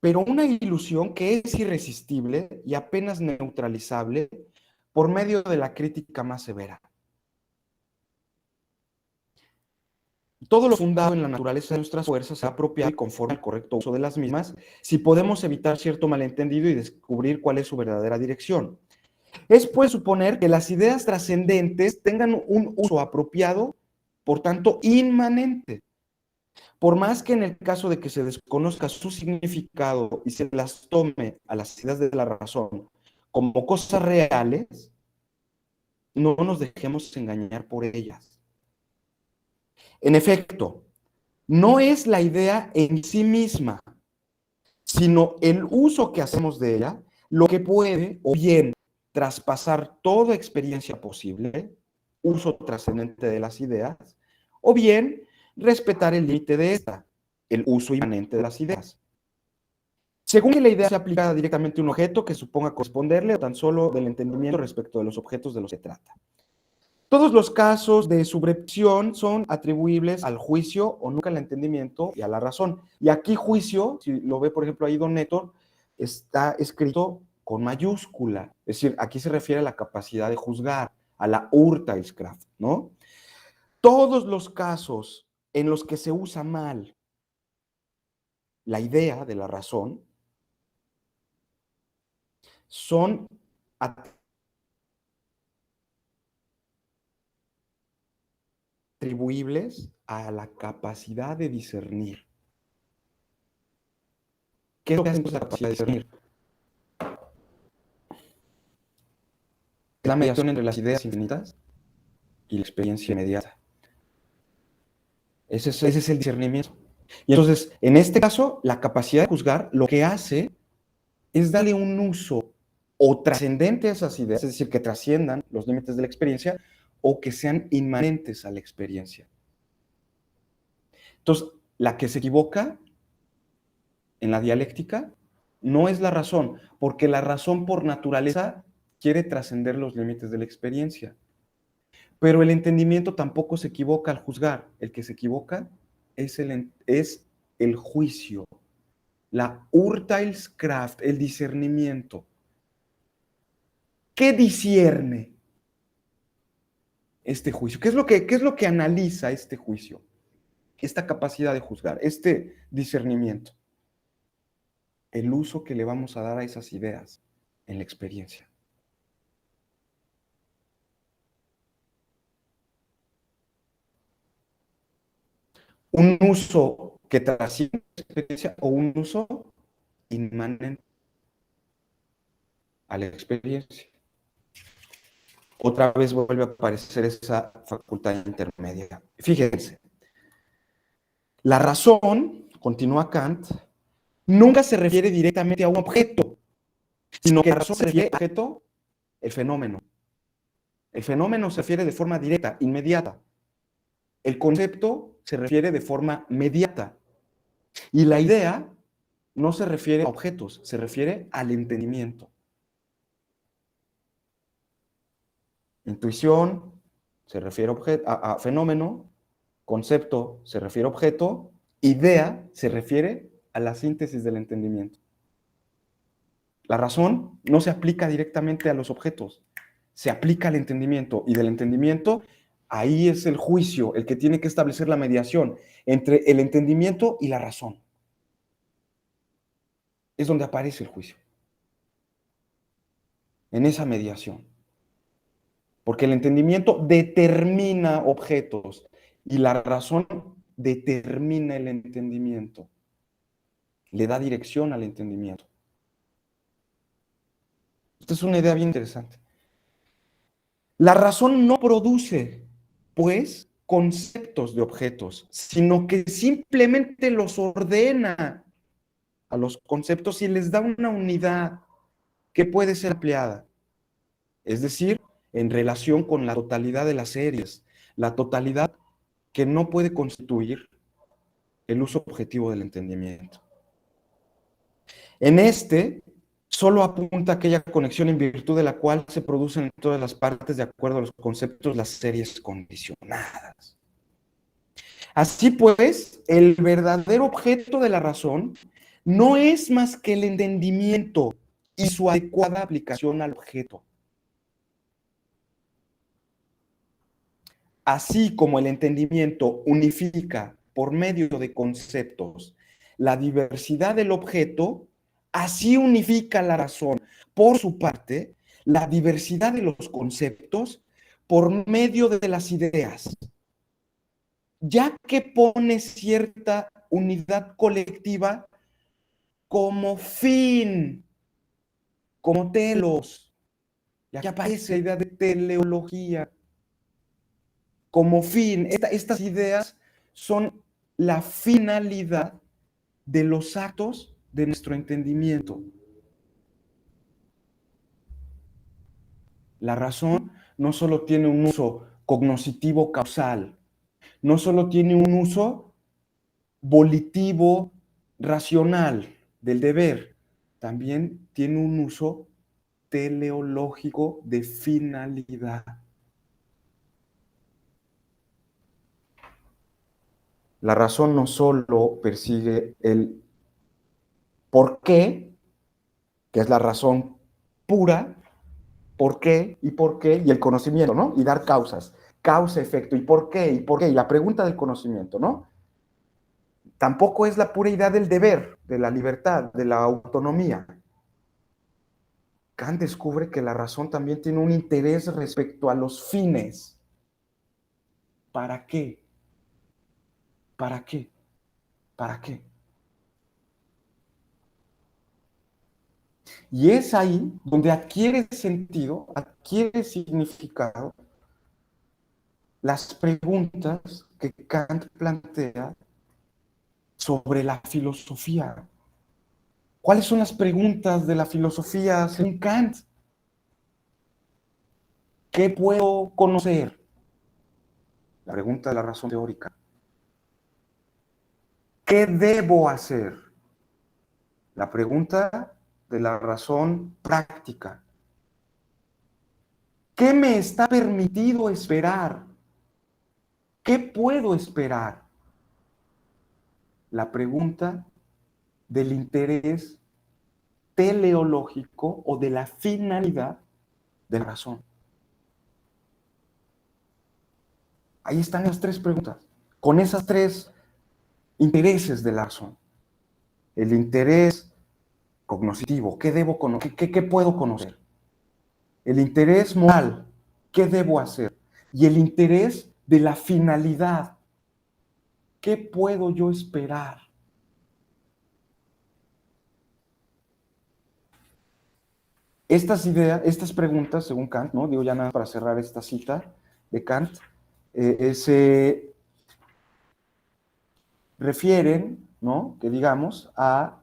pero una ilusión que es irresistible y apenas neutralizable por medio de la crítica más severa. Todo lo fundado en la naturaleza de nuestras fuerzas se apropia y conforme al correcto uso de las mismas, si podemos evitar cierto malentendido y descubrir cuál es su verdadera dirección. Es pues suponer que las ideas trascendentes tengan un uso apropiado, por tanto, inmanente. Por más que en el caso de que se desconozca su significado y se las tome a las ideas de la razón como cosas reales, no nos dejemos engañar por ellas. En efecto, no es la idea en sí misma, sino el uso que hacemos de ella, lo que puede o bien traspasar toda experiencia posible, uso trascendente de las ideas, o bien respetar el límite de esta, el uso inmanente de las ideas. Según que la idea sea aplicada directamente a un objeto que suponga corresponderle o tan solo del entendimiento respecto de los objetos de los que se trata. Todos los casos de subrepción son atribuibles al juicio o nunca al entendimiento y a la razón. Y aquí juicio, si lo ve por ejemplo ahí don Neto, está escrito con mayúscula. Es decir, aquí se refiere a la capacidad de juzgar, a la Urteilskraft, ¿no? Todos los casos en los que se usa mal la idea de la razón son atribuibles a la capacidad de discernir. ¿Qué es lo que hace entonces la capacidad de discernir? Es la mediación entre las ideas infinitas y la experiencia inmediata. Ese es el discernimiento. Y entonces, en este caso, la capacidad de juzgar lo que hace es darle un uso o trascendente a esas ideas, es decir, que trasciendan los límites de la experiencia o que sean inmanentes a la experiencia. Entonces, la que se equivoca en la dialéctica no es la razón, porque la razón por naturaleza quiere trascender los límites de la experiencia. Pero el entendimiento tampoco se equivoca al juzgar. El que se equivoca es el juicio, la Urteilskraft, el discernimiento. ¿Qué discierne este juicio? ¿Qué es lo que analiza este juicio? Esta capacidad de juzgar, este discernimiento. El uso que le vamos a dar a esas ideas en la experiencia. Un uso que trasciende la experiencia o un uso inmanente a la experiencia. Otra vez vuelve a aparecer esa facultad intermedia. Fíjense, la razón, continúa Kant, nunca se refiere directamente a un objeto, sino que la razón se refiere al objeto, el fenómeno. El fenómeno se refiere de forma directa, inmediata. El concepto se refiere de forma mediata. Y la idea no se refiere a objetos, se refiere al entendimiento. Intuición se refiere a fenómeno, concepto se refiere a objeto, idea se refiere a la síntesis del entendimiento. La razón no se aplica directamente a los objetos, se aplica al entendimiento, y del entendimiento, ahí es el juicio, el que tiene que establecer la mediación entre el entendimiento y la razón. Es donde aparece el juicio, en esa mediación. Porque el entendimiento determina objetos y la razón determina el entendimiento, le da dirección al entendimiento. Esta es una idea bien interesante. La razón no produce, pues, conceptos de objetos, sino que simplemente los ordena a los conceptos y les da una unidad. que puede ser ampliada, es decir, en relación con la totalidad de las series, la totalidad que no puede constituir el uso objetivo del entendimiento. En este, solo apunta aquella conexión en virtud de la cual se producen en todas las partes, de acuerdo a los conceptos, las series condicionadas. Así pues, el verdadero objeto de la razón no es más que el entendimiento y su adecuada aplicación al objeto. Así como el entendimiento unifica por medio de conceptos la diversidad del objeto, así unifica la razón, por su parte, la diversidad de los conceptos por medio de las ideas, ya que pone cierta unidad colectiva como fin, como telos. Ya aparece la idea de teleología. Como fin, estas ideas son la finalidad de los actos de nuestro entendimiento. La razón no solo tiene un uso cognoscitivo causal, no solo tiene un uso volitivo racional del deber, también tiene un uso teleológico de finalidad. La razón no solo persigue el por qué, que es la razón pura, por qué, y el conocimiento, ¿no? Y dar causas, causa, efecto, y por qué, y la pregunta del conocimiento, ¿no? Tampoco es la pura idea del deber, de la libertad, de la autonomía. Kant descubre que la razón también tiene un interés respecto a los fines. ¿Para qué? ¿Para qué? ¿Para qué? Y es ahí donde adquiere sentido, adquiere significado las preguntas que Kant plantea sobre la filosofía. ¿Cuáles son las preguntas de la filosofía según Kant? ¿Qué puedo conocer? La pregunta de la razón teórica. ¿Qué debo hacer? La pregunta de la razón práctica. ¿Qué me está permitido esperar? ¿Qué puedo esperar? La pregunta del interés teleológico o de la finalidad de la razón. Ahí están las tres preguntas, con esas tres intereses de la razón. El interés cognoscitivo, ¿qué debo conocer? ¿Qué puedo conocer? El interés moral, ¿qué debo hacer? Y el interés de la finalidad, ¿qué puedo yo esperar? Estas ideas, estas preguntas, según Kant, ¿no? Digo ya nada para cerrar esta cita de Kant, se refieren, ¿no? Que digamos, a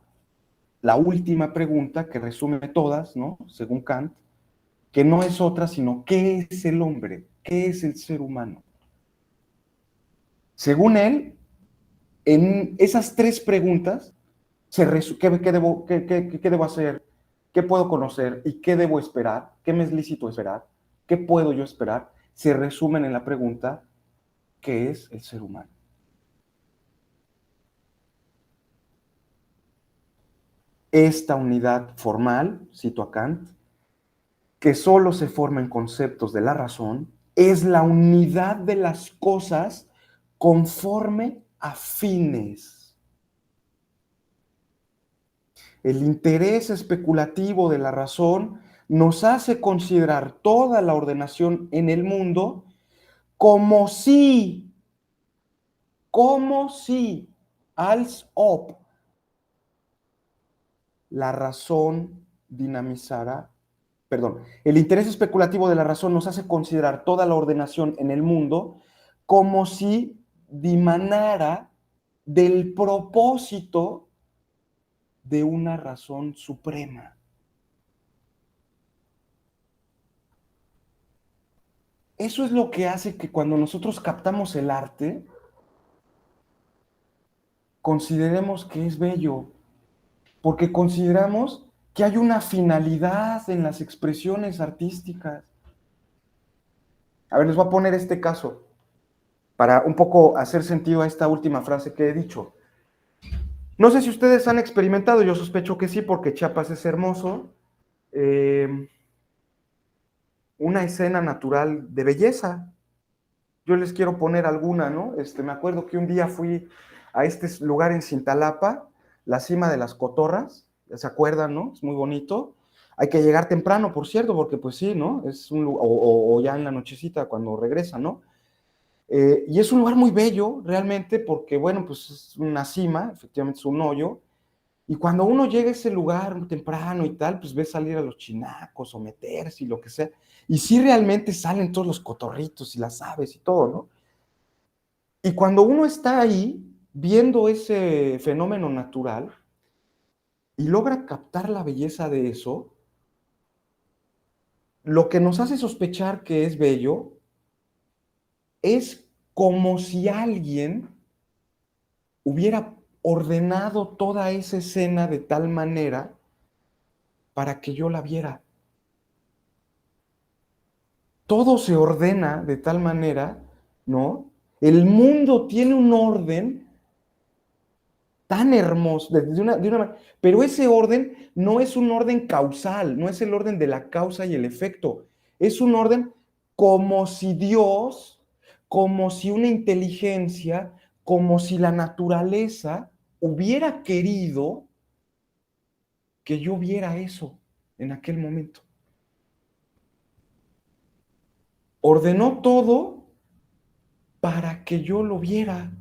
la última pregunta que resume todas, ¿no? Según Kant, que no es otra sino ¿qué es el hombre? ¿Qué es el ser humano? Según él, en esas tres preguntas, ¿qué debo hacer? ¿Qué puedo conocer? ¿Y qué debo esperar? ¿Qué me es lícito esperar? ¿Qué puedo yo esperar? Se resumen en la pregunta, ¿qué es el ser humano? Esta unidad formal, cito a Kant, que solo se forma en conceptos de la razón, es la unidad de las cosas conforme a fines. El interés especulativo de la razón nos hace considerar toda la ordenación en el mundo como si, als ob, la razón dinamizara. Perdón, el interés especulativo de la razón nos hace considerar toda la ordenación en el mundo como si dimanara del propósito de una razón suprema. Eso es lo que hace que cuando nosotros captamos el arte, consideremos que es bello, porque consideramos que hay una finalidad en las expresiones artísticas. A ver, les voy a poner este caso para un poco hacer sentido a esta última frase que he dicho. No sé si ustedes han experimentado, yo sospecho que sí, porque Chiapas es hermoso, eh, una escena natural de belleza. Yo les quiero poner alguna, ¿no? Me acuerdo que un día fui a este lugar en Cintalapa, la cima de las Cotorras, ¿se acuerdan, no? Es muy bonito. Hay que llegar temprano, por cierto, porque pues sí, ¿no? Es un o ya en la nochecita cuando regresa, ¿no? Y es un lugar muy bello, realmente, porque, bueno, pues es una cima, efectivamente es un hoyo, y cuando uno llega a ese lugar muy temprano y tal, pues ve salir a los chinacos o meterse y lo que sea, y sí realmente salen todos los cotorritos y las aves y todo, ¿no? Y cuando uno está ahí viendo ese fenómeno natural y logra captar la belleza de eso, lo que nos hace sospechar que es bello es como si alguien hubiera ordenado toda esa escena de tal manera para que yo la viera. Todo se ordena de tal manera, ¿no? El mundo tiene un orden tan hermoso, pero ese orden no es un orden causal, no es el orden de la causa y el efecto, es un orden como si Dios, como si una inteligencia, como si la naturaleza hubiera querido que yo viera eso en aquel momento. Ordenó todo para que yo lo viera.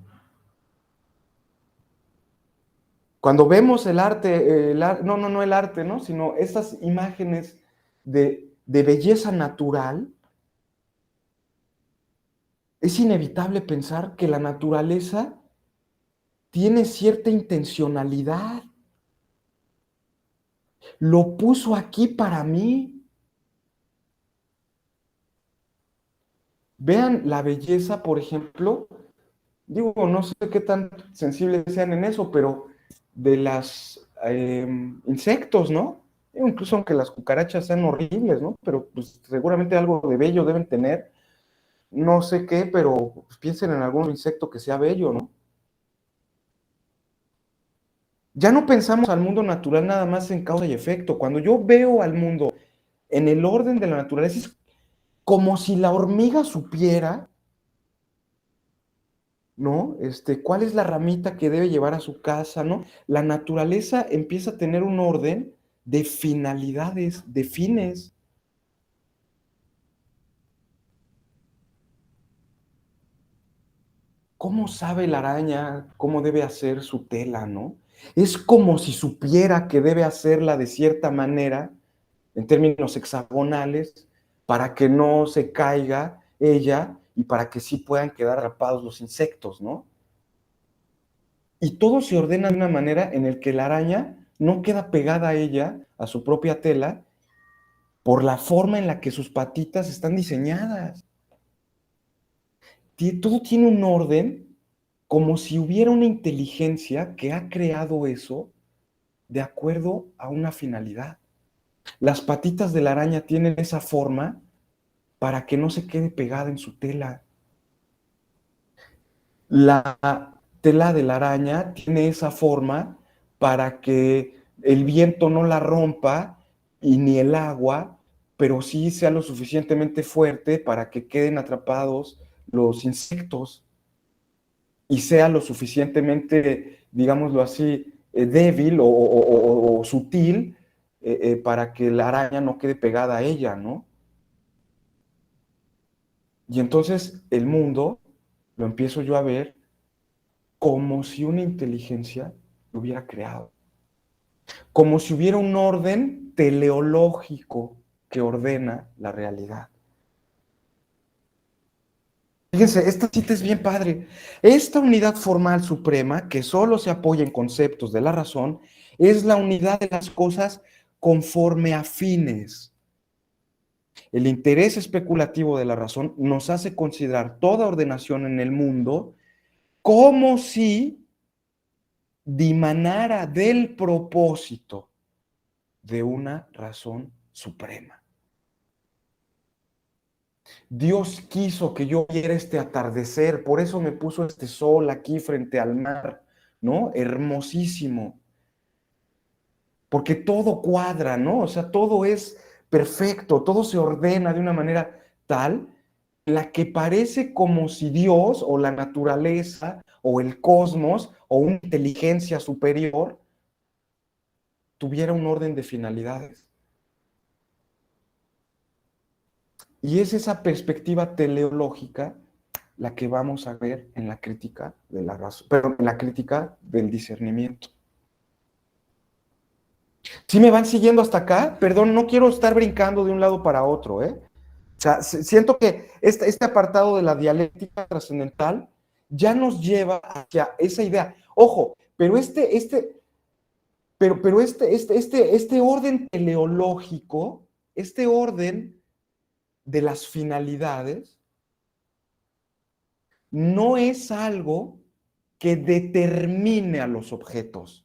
Cuando vemos el arte, no el arte, ¿no? Sino estas imágenes de belleza natural, es inevitable pensar que la naturaleza tiene cierta intencionalidad. Lo puso aquí para mí. Vean la belleza, por ejemplo, digo, no sé qué tan sensibles sean en eso, pero de las insectos, ¿no? Incluso aunque las cucarachas sean horribles, ¿no? Pero pues, seguramente algo de bello deben tener. No sé qué, pero pues, piensen en algún insecto que sea bello, ¿no? Ya no pensamos al mundo natural nada más en causa y efecto. Cuando yo veo al mundo en el orden de la naturaleza, es como si la hormiga supiera, ¿no? ¿Cuál es la ramita que debe llevar a su casa, ¿no? La naturaleza empieza a tener un orden de finalidades, de fines. ¿Cómo sabe la araña cómo debe hacer su tela, ¿no? Es como si supiera que debe hacerla de cierta manera, en términos hexagonales, para que no se caiga ella y para que sí puedan quedar atrapados los insectos, ¿no? Y todo se ordena de una manera en el que la araña no queda pegada a ella, a su propia tela, por la forma en la que sus patitas están diseñadas. Todo tiene un orden como si hubiera una inteligencia que ha creado eso de acuerdo a una finalidad. Las patitas de la araña tienen esa forma para que no se quede pegada en su tela. La tela de la araña tiene esa forma para que el viento no la rompa y ni el agua, pero sí sea lo suficientemente fuerte para que queden atrapados los insectos y sea lo suficientemente, digámoslo así, débil o sutil para que la araña no quede pegada a ella, ¿no? Y entonces el mundo lo empiezo yo a ver como si una inteligencia lo hubiera creado, como si hubiera un orden teleológico que ordena la realidad. Fíjense, esta cita es bien padre. Esta unidad formal suprema, que solo se apoya en conceptos de la razón, es la unidad de las cosas conforme a fines. El interés especulativo de la razón nos hace considerar toda ordenación en el mundo como si dimanara del propósito de una razón suprema. Dios quiso que yo viera este atardecer, por eso me puso este sol aquí frente al mar, ¿no? Hermosísimo. Porque todo cuadra, ¿no? O sea, todo es perfecto, todo se ordena de una manera tal, la que parece como si Dios o la naturaleza o el cosmos o una inteligencia superior tuviera un orden de finalidades. Y es esa perspectiva teleológica la que vamos a ver en la crítica de la razón, pero en la crítica del discernimiento. ¿Sí me van siguiendo hasta acá? Perdón, no quiero estar brincando de un lado para otro, ¿eh? O sea, siento que este apartado de la dialéctica trascendental ya nos lleva hacia esa idea. Ojo, pero este orden teleológico, este orden de las finalidades, no es algo que determine a los objetos.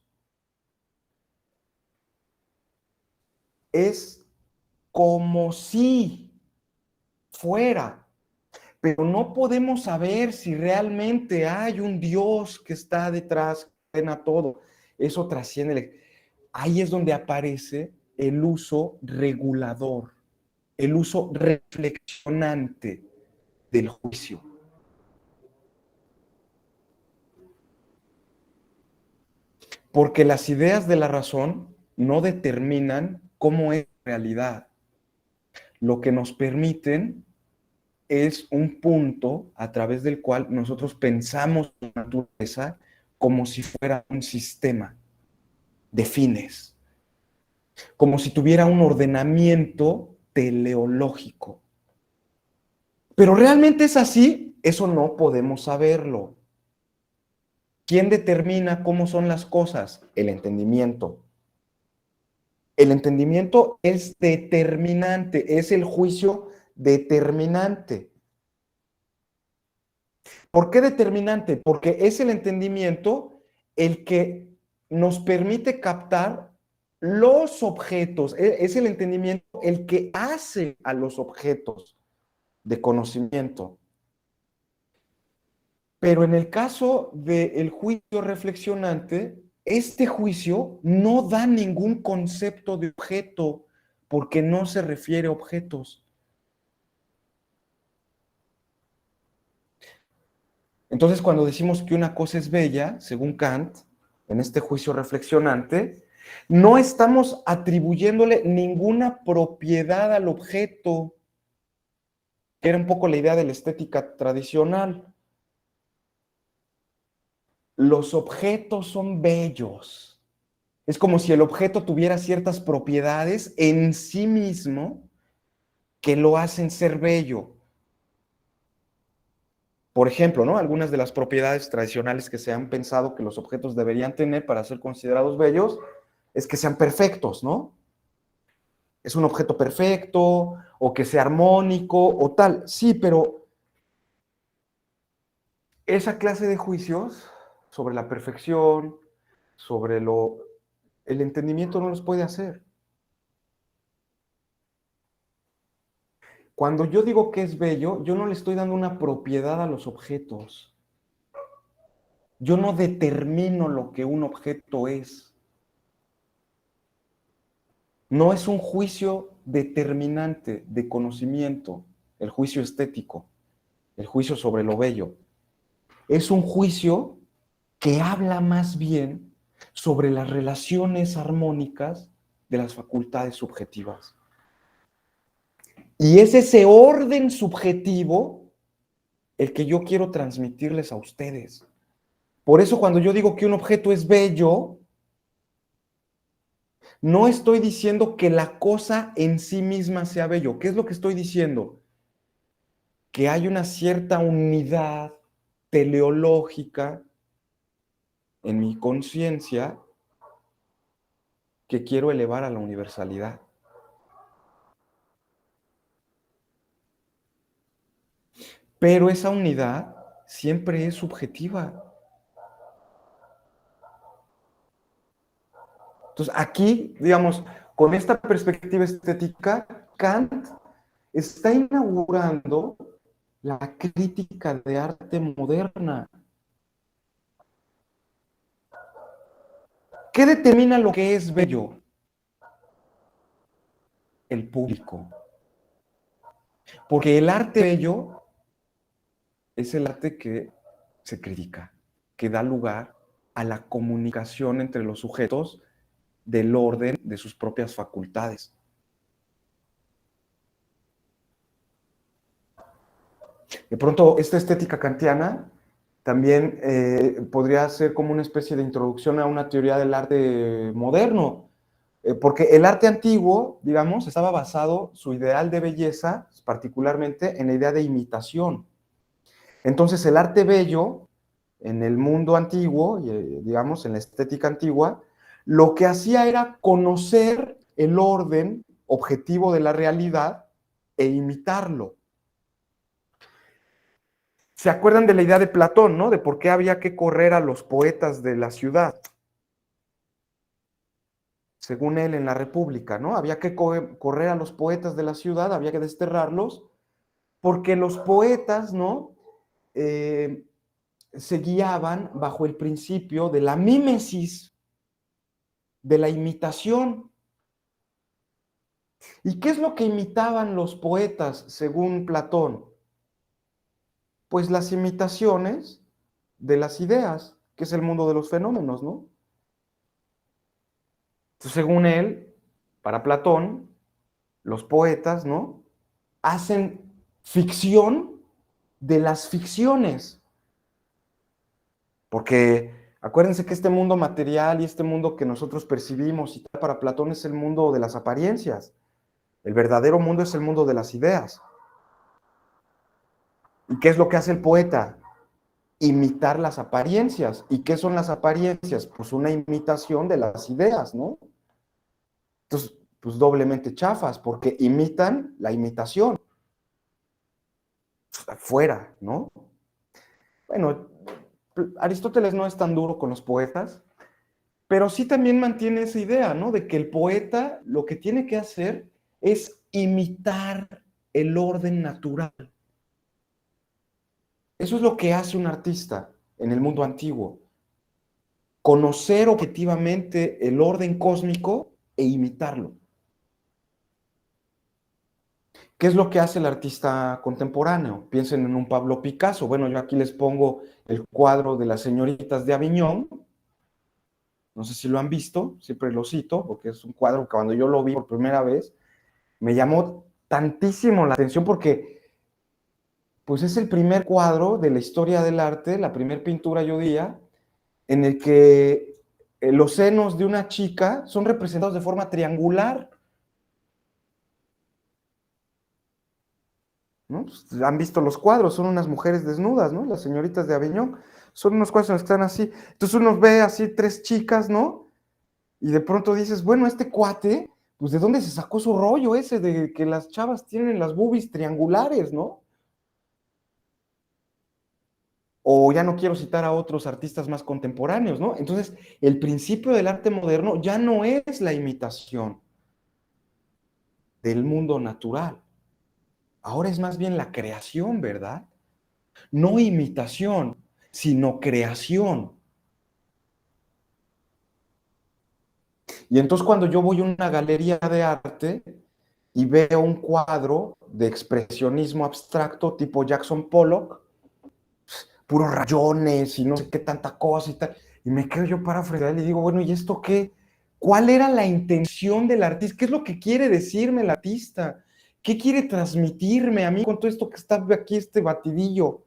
Es como si fuera, pero no podemos saber si realmente hay un Dios que está detrás, que ordena todo. Eso trasciende. Ahí es donde aparece el uso regulador, el uso reflexionante del juicio. Porque las ideas de la razón no determinan cómo es la realidad. Lo que nos permiten es un punto a través del cual nosotros pensamos la naturaleza como si fuera un sistema de fines, como si tuviera un ordenamiento teleológico. Pero realmente es así, eso no podemos saberlo. ¿Quién determina cómo son las cosas? El entendimiento. El entendimiento es determinante, es el juicio determinante. ¿Por qué determinante? Porque es el entendimiento el que nos permite captar los objetos, es el entendimiento el que hace a los objetos de conocimiento. Pero en el caso del juicio reflexionante, este juicio no da ningún concepto de objeto porque no se refiere a objetos. Entonces, cuando decimos que una cosa es bella, según Kant, en este juicio reflexionante, no estamos atribuyéndole ninguna propiedad al objeto, que era un poco la idea de la estética tradicional. Los objetos son bellos. Es como si el objeto tuviera ciertas propiedades en sí mismo que lo hacen ser bello. Por ejemplo, ¿no? Algunas de las propiedades tradicionales que se han pensado que los objetos deberían tener para ser considerados bellos es que sean perfectos, ¿no? Es un objeto perfecto o que sea armónico o tal. Sí, pero esa clase de juicios sobre la perfección, sobre el entendimiento no los puede hacer. Cuando yo digo que es bello, yo no le estoy dando una propiedad a los objetos. Yo no determino lo que un objeto es. No es un juicio determinante de conocimiento, el juicio estético, el juicio sobre lo bello. Es un juicio que habla más bien sobre las relaciones armónicas de las facultades subjetivas. Y es ese orden subjetivo el que yo quiero transmitirles a ustedes. Por eso cuando yo digo que un objeto es bello, no estoy diciendo que la cosa en sí misma sea bello. ¿Qué es lo que estoy diciendo? Que hay una cierta unidad teleológica en mi conciencia que quiero elevar a la universalidad. pero esa unidad siempre es subjetiva. Entonces, aquí, digamos, con esta perspectiva estética, Kant está inaugurando la crítica de arte moderna. ¿Qué determina lo que es bello? El público. Porque el arte bello es el arte que se critica, que da lugar a la comunicación entre los sujetos del orden de sus propias facultades. De pronto, esta estética kantiana también podría ser como una especie de introducción a una teoría del arte moderno, porque el arte antiguo, digamos, estaba basado, su ideal de belleza, particularmente en la idea de imitación. Entonces, el arte bello, en el mundo antiguo, digamos, en la estética antigua, lo que hacía era conocer el orden objetivo de la realidad e imitarlo. ¿Se acuerdan de la idea de Platón, no? De por qué había que correr a los poetas de la ciudad. Según él, en la República, ¿no? Había que correr a los poetas de la ciudad, había que desterrarlos, porque los poetas, ¿no? Se guiaban bajo el principio de la mímesis, de la imitación. ¿Y qué es lo que imitaban los poetas, según Platón? Pues las imitaciones de las ideas, que es el mundo de los fenómenos, ¿no? Entonces, según él, para Platón, los poetas, ¿no? Hacen ficción de las ficciones. Porque acuérdense que este mundo material y este mundo que nosotros percibimos y tal, para Platón es el mundo de las apariencias. El verdadero mundo es el mundo de las ideas. ¿Y qué es lo que hace el poeta? Imitar las apariencias. ¿Y qué son las apariencias? Pues una imitación de las ideas, ¿no? Entonces, pues doblemente chafas, porque imitan la imitación. Fuera, ¿no? Bueno, Aristóteles no es tan duro con los poetas, pero sí también mantiene esa idea, ¿no? De que el poeta lo que tiene que hacer es imitar el orden natural. Eso es lo que hace un artista en el mundo antiguo. Conocer objetivamente el orden cósmico e imitarlo. ¿Qué es lo que hace el artista contemporáneo? Piensen en un Pablo Picasso. Bueno, yo aquí les pongo el cuadro de las señoritas de Aviñón. No sé si lo han visto, siempre lo cito, porque es un cuadro que cuando yo lo vi por primera vez, me llamó tantísimo la atención porque pues es el primer cuadro de la historia del arte, la primera pintura, yo diría, en el que los senos de una chica son representados de forma triangular, ¿no? Pues, han visto los cuadros, son unas mujeres desnudas, ¿no? Las señoritas de Aviñón, son unos cuadros en los que están así. Entonces uno ve así tres chicas, ¿no? Y de pronto dices, bueno, este cuate, pues ¿de dónde se sacó su rollo ese de que las chavas tienen las boobies triangulares, ¿no? O ya no quiero citar a otros artistas más contemporáneos, ¿no? Entonces, el principio del arte moderno ya no es la imitación del mundo natural. Ahora es más bien la creación, ¿verdad? No imitación, sino creación. Y entonces cuando yo voy a una galería de arte y veo un cuadro de expresionismo abstracto tipo Jackson Pollock, puros rayones y no sé qué tanta cosa y tal. Y me quedo yo para fregar y digo, bueno, ¿y esto qué? ¿Cuál era la intención del artista? ¿Qué es lo que quiere decirme el artista? ¿Qué quiere transmitirme a mí con todo esto que está aquí, este batidillo?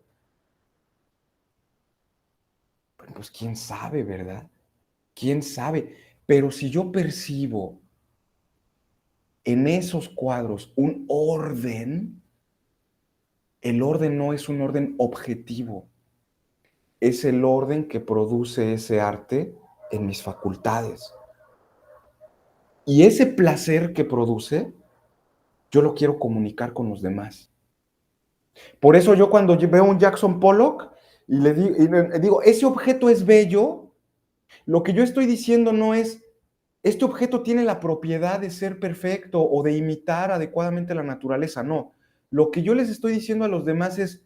Pues quién sabe, ¿verdad? ¿Quién sabe? Pero si yo percibo en esos cuadros un orden, el orden no es un orden objetivo, es el orden que produce ese arte en mis facultades. Y ese placer que produce, yo lo quiero comunicar con los demás. Por eso yo cuando veo un Jackson Pollock y le digo, ese objeto es bello, lo que yo estoy diciendo no es, este objeto tiene la propiedad de ser perfecto o de imitar adecuadamente la naturaleza, no. Lo que yo les estoy diciendo a los demás es,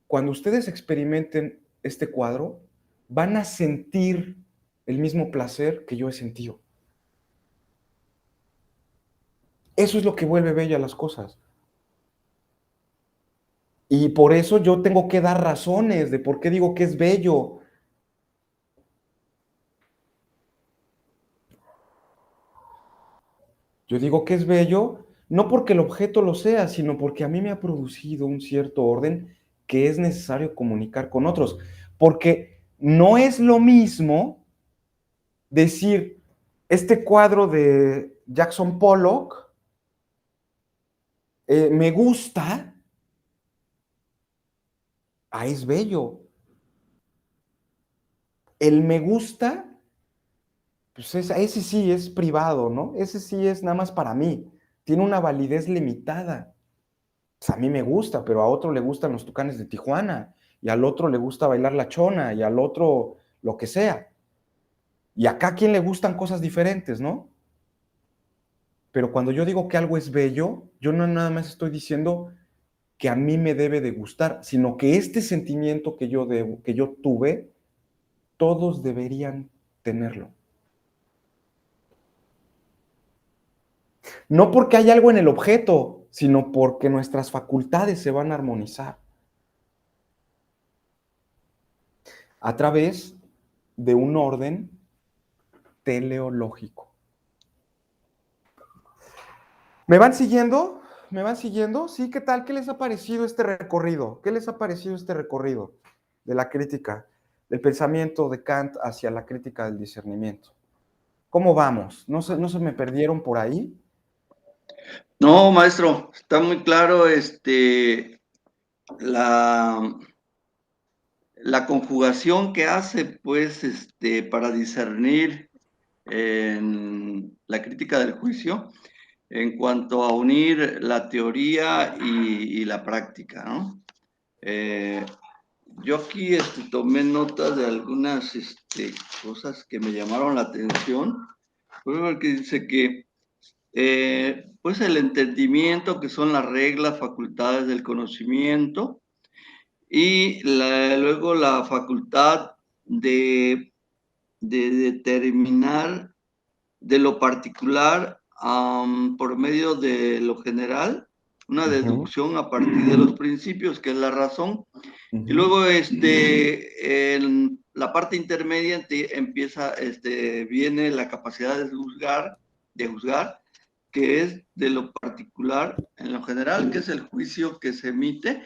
cuando ustedes experimenten este cuadro, van a sentir el mismo placer que yo he sentido. Eso es lo que vuelve bella las cosas. Y por eso yo tengo que dar razones de por qué digo que es bello. Yo digo que es bello no porque el objeto lo sea, sino porque a mí me ha producido un cierto orden que es necesario comunicar con otros. Porque no es lo mismo decir, este cuadro de Jackson Pollock me gusta, es bello. El me gusta, pues ese sí es privado, ¿no? Ese sí es nada más para mí. Tiene una validez limitada. Pues a mí me gusta, pero a otro le gustan los Tucanes de Tijuana, y al otro le gusta bailar la chona, y al otro lo que sea. Y acá a quien le gustan cosas diferentes, ¿no? Pero cuando yo digo que algo es bello, yo no nada más estoy diciendo que a mí me debe de gustar, sino que este sentimiento que yo tuve, todos deberían tenerlo. No porque hay algo en el objeto, sino porque nuestras facultades se van a armonizar a través de un orden teleológico. ¿Me van siguiendo? ¿Me van siguiendo? Sí, ¿qué tal? ¿Qué les ha parecido este recorrido? ¿Qué les ha parecido este recorrido de la crítica, del pensamiento de Kant hacia la crítica del discernimiento? ¿Cómo vamos? No se me perdieron por ahí? No, maestro, está muy claro la, la conjugación que hace, pues, para discernir en la crítica del juicio en cuanto a unir la teoría y la práctica, ¿no? Eh, yo aquí tomé notas de algunas cosas que me llamaron la atención. Porque dice que pues el entendimiento, que son las reglas, facultades del conocimiento, y luego la facultad de determinar de lo particular por medio de lo general, una Ujú, deducción a partir de los principios, que es la razón. Y ujú, luego en la parte intermedia empieza, viene la capacidad de juzgar, que es de lo particular en lo general, que es el juicio que se emite,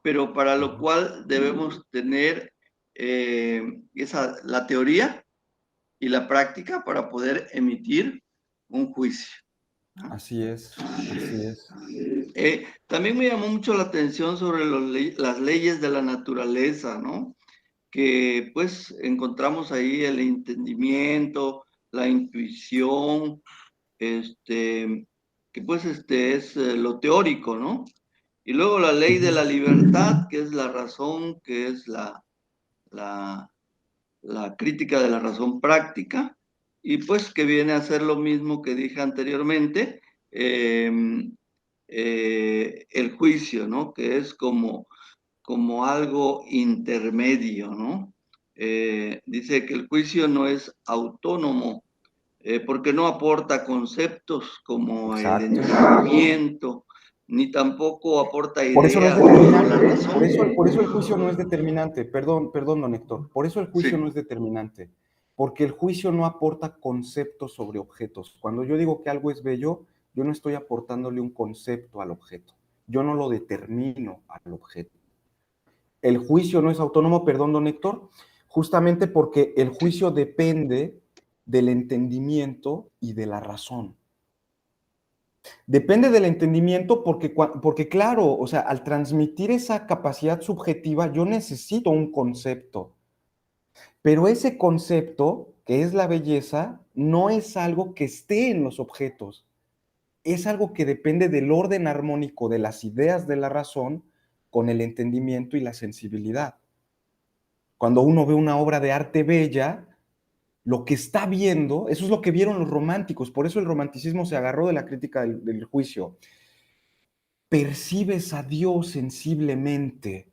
pero para lo cual debemos tener la teoría y la práctica para poder emitir un juicio. así es, así es. También me llamó mucho la atención sobre las leyes de la naturaleza, ¿no? Que pues encontramos ahí el entendimiento, la intuición, que pues es lo teórico, ¿no? Y luego la ley de Ujú, la libertad, que es la razón, que es la, la crítica de la razón práctica, y pues que viene a ser lo mismo que dije anteriormente, eh, el juicio, ¿no? Que es como algo intermedio, ¿no? Dice que el juicio no es autónomo, porque no aporta conceptos como el exacto. entendimiento, ni tampoco aporta Por eso no es ideas como la determinante, razón. por eso el juicio no es determinante, perdón, don Héctor, por eso el juicio no Sí, es determinante, porque el juicio no aporta conceptos sobre objetos. Cuando yo digo que algo es bello, yo no estoy aportándole un concepto al objeto, yo no lo determino al objeto. El juicio no es autónomo, perdón, don Héctor, justamente porque el sí. juicio depende del entendimiento y de la razón. Depende del entendimiento porque claro, o sea, al transmitir esa capacidad subjetiva, yo necesito un concepto, pero ese concepto, que es la belleza, no es algo que esté en los objetos, es algo que depende del orden armónico de las ideas de la razón con el entendimiento y la sensibilidad. Cuando uno ve una obra de arte bella, lo que está viendo, eso es lo que vieron los románticos, por eso el romanticismo se agarró de la crítica del juicio. Percibes a Dios sensiblemente.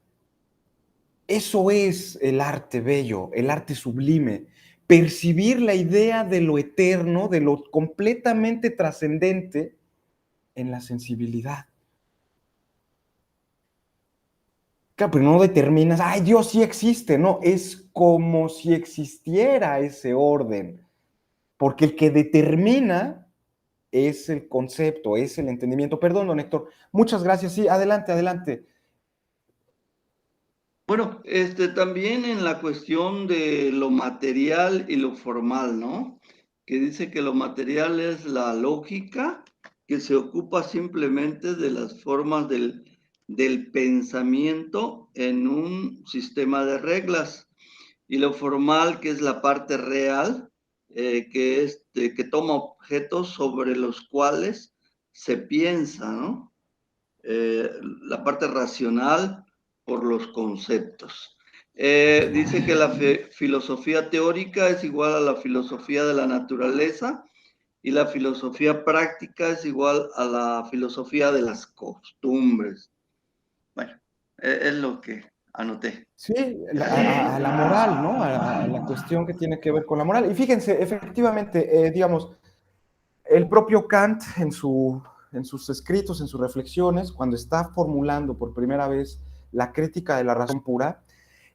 Eso es el arte bello, el arte sublime. Percibir la idea de lo eterno, de lo completamente trascendente en la sensibilidad. Claro, pero no determinas, ay, Dios sí existe, no, es como si existiera ese orden, porque el que determina es el concepto, es el entendimiento. Perdón, don Héctor, muchas gracias, sí, adelante, adelante. Bueno, también en la cuestión de lo material y lo formal, ¿no? Que dice que lo material es la lógica que se ocupa simplemente de las formas del pensamiento en un sistema de reglas. Y lo formal, que es la parte real, que toma objetos sobre los cuales se piensa, ¿no? La parte racional por los conceptos. Dice que la filosofía teórica es igual a la filosofía de la naturaleza y la filosofía práctica es igual a la filosofía de las costumbres. Bueno, es lo que anoté. Sí, a la moral, ¿no? A la cuestión que tiene que ver con la moral. Y fíjense, efectivamente, digamos, el propio Kant en sus escritos, en sus reflexiones, cuando está formulando por primera vez la crítica de la razón pura,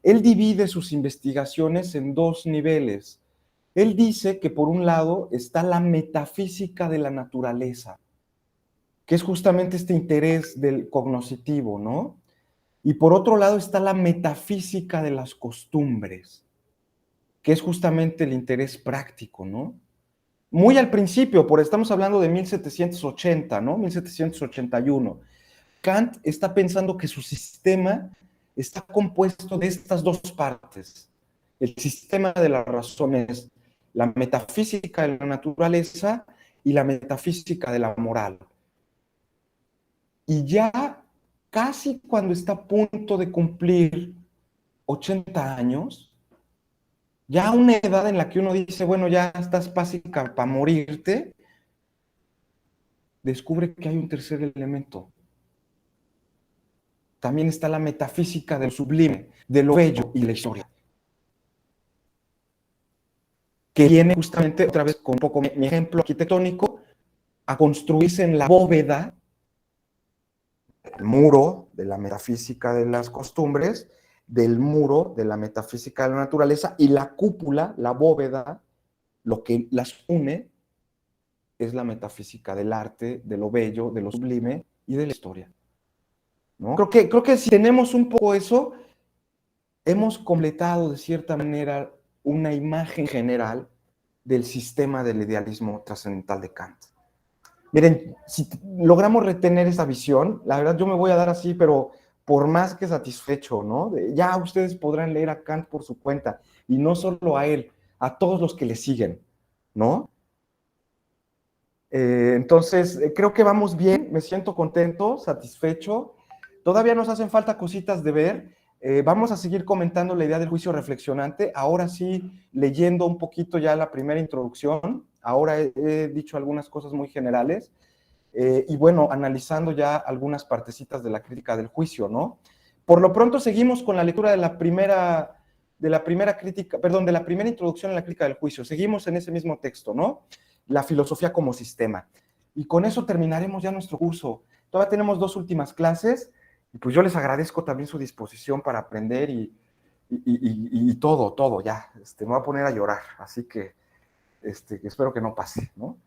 él divide sus investigaciones en dos niveles. Él dice que por un lado está la metafísica de la naturaleza, que es justamente este interés del cognoscitivo, ¿no? Y por otro lado está la metafísica de las costumbres, que es justamente el interés práctico, ¿no? Muy al principio, estamos hablando de 1780, ¿no? 1781. Kant está pensando que su sistema está compuesto de estas dos partes. El sistema de la razón es la metafísica de la naturaleza y la metafísica de la moral. Y ya casi cuando está a punto de cumplir 80 años, ya una edad en la que uno dice, bueno, ya estás básica para morirte, descubre que hay un tercer elemento. También está la metafísica del sublime, de lo bello y la historia. Que viene justamente, otra vez con un poco mi ejemplo arquitectónico, a construirse en la bóveda, el muro de la metafísica de las costumbres, del muro de la metafísica de la naturaleza, y la cúpula, la bóveda, lo que las une es la metafísica del arte, de lo bello, de lo sublime y de la historia, ¿no? Creo que si tenemos un poco eso, hemos completado de cierta manera una imagen general del sistema del idealismo trascendental de Kant. Miren, si logramos retener esa visión, la verdad yo me voy a dar así, pero por más que satisfecho, ¿no? Ya ustedes podrán leer a Kant por su cuenta, y no solo a él, a todos los que le siguen, ¿no? Entonces, creo que vamos bien, me siento contento, satisfecho. Todavía nos hacen falta cositas de ver. Vamos a seguir comentando la idea del juicio reflexionante. Ahora sí, leyendo un poquito ya la primera introducción. Ahora he dicho algunas cosas muy generales. Y bueno, analizando ya algunas partecitas de la crítica del juicio, ¿no? Por lo pronto seguimos con la lectura de la primera crítica, perdón, de la primera introducción a la crítica del juicio. Seguimos en ese mismo texto, ¿no? La filosofía como sistema. Y con eso terminaremos ya nuestro curso. Todavía tenemos dos últimas clases, y pues yo les agradezco también su disposición para aprender y todo, ya. Me voy a poner a llorar, así que espero que no pase, ¿no?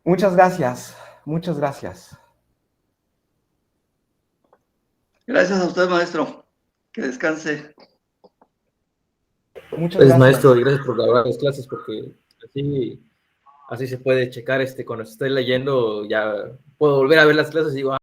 Muchas gracias, muchas gracias. Gracias a usted, maestro. Que descanse. Muchas Gracias, gracias. maestro, y gracias por grabar las clases, porque así se puede checar cuando estoy leyendo, ya puedo volver a ver las clases y digo,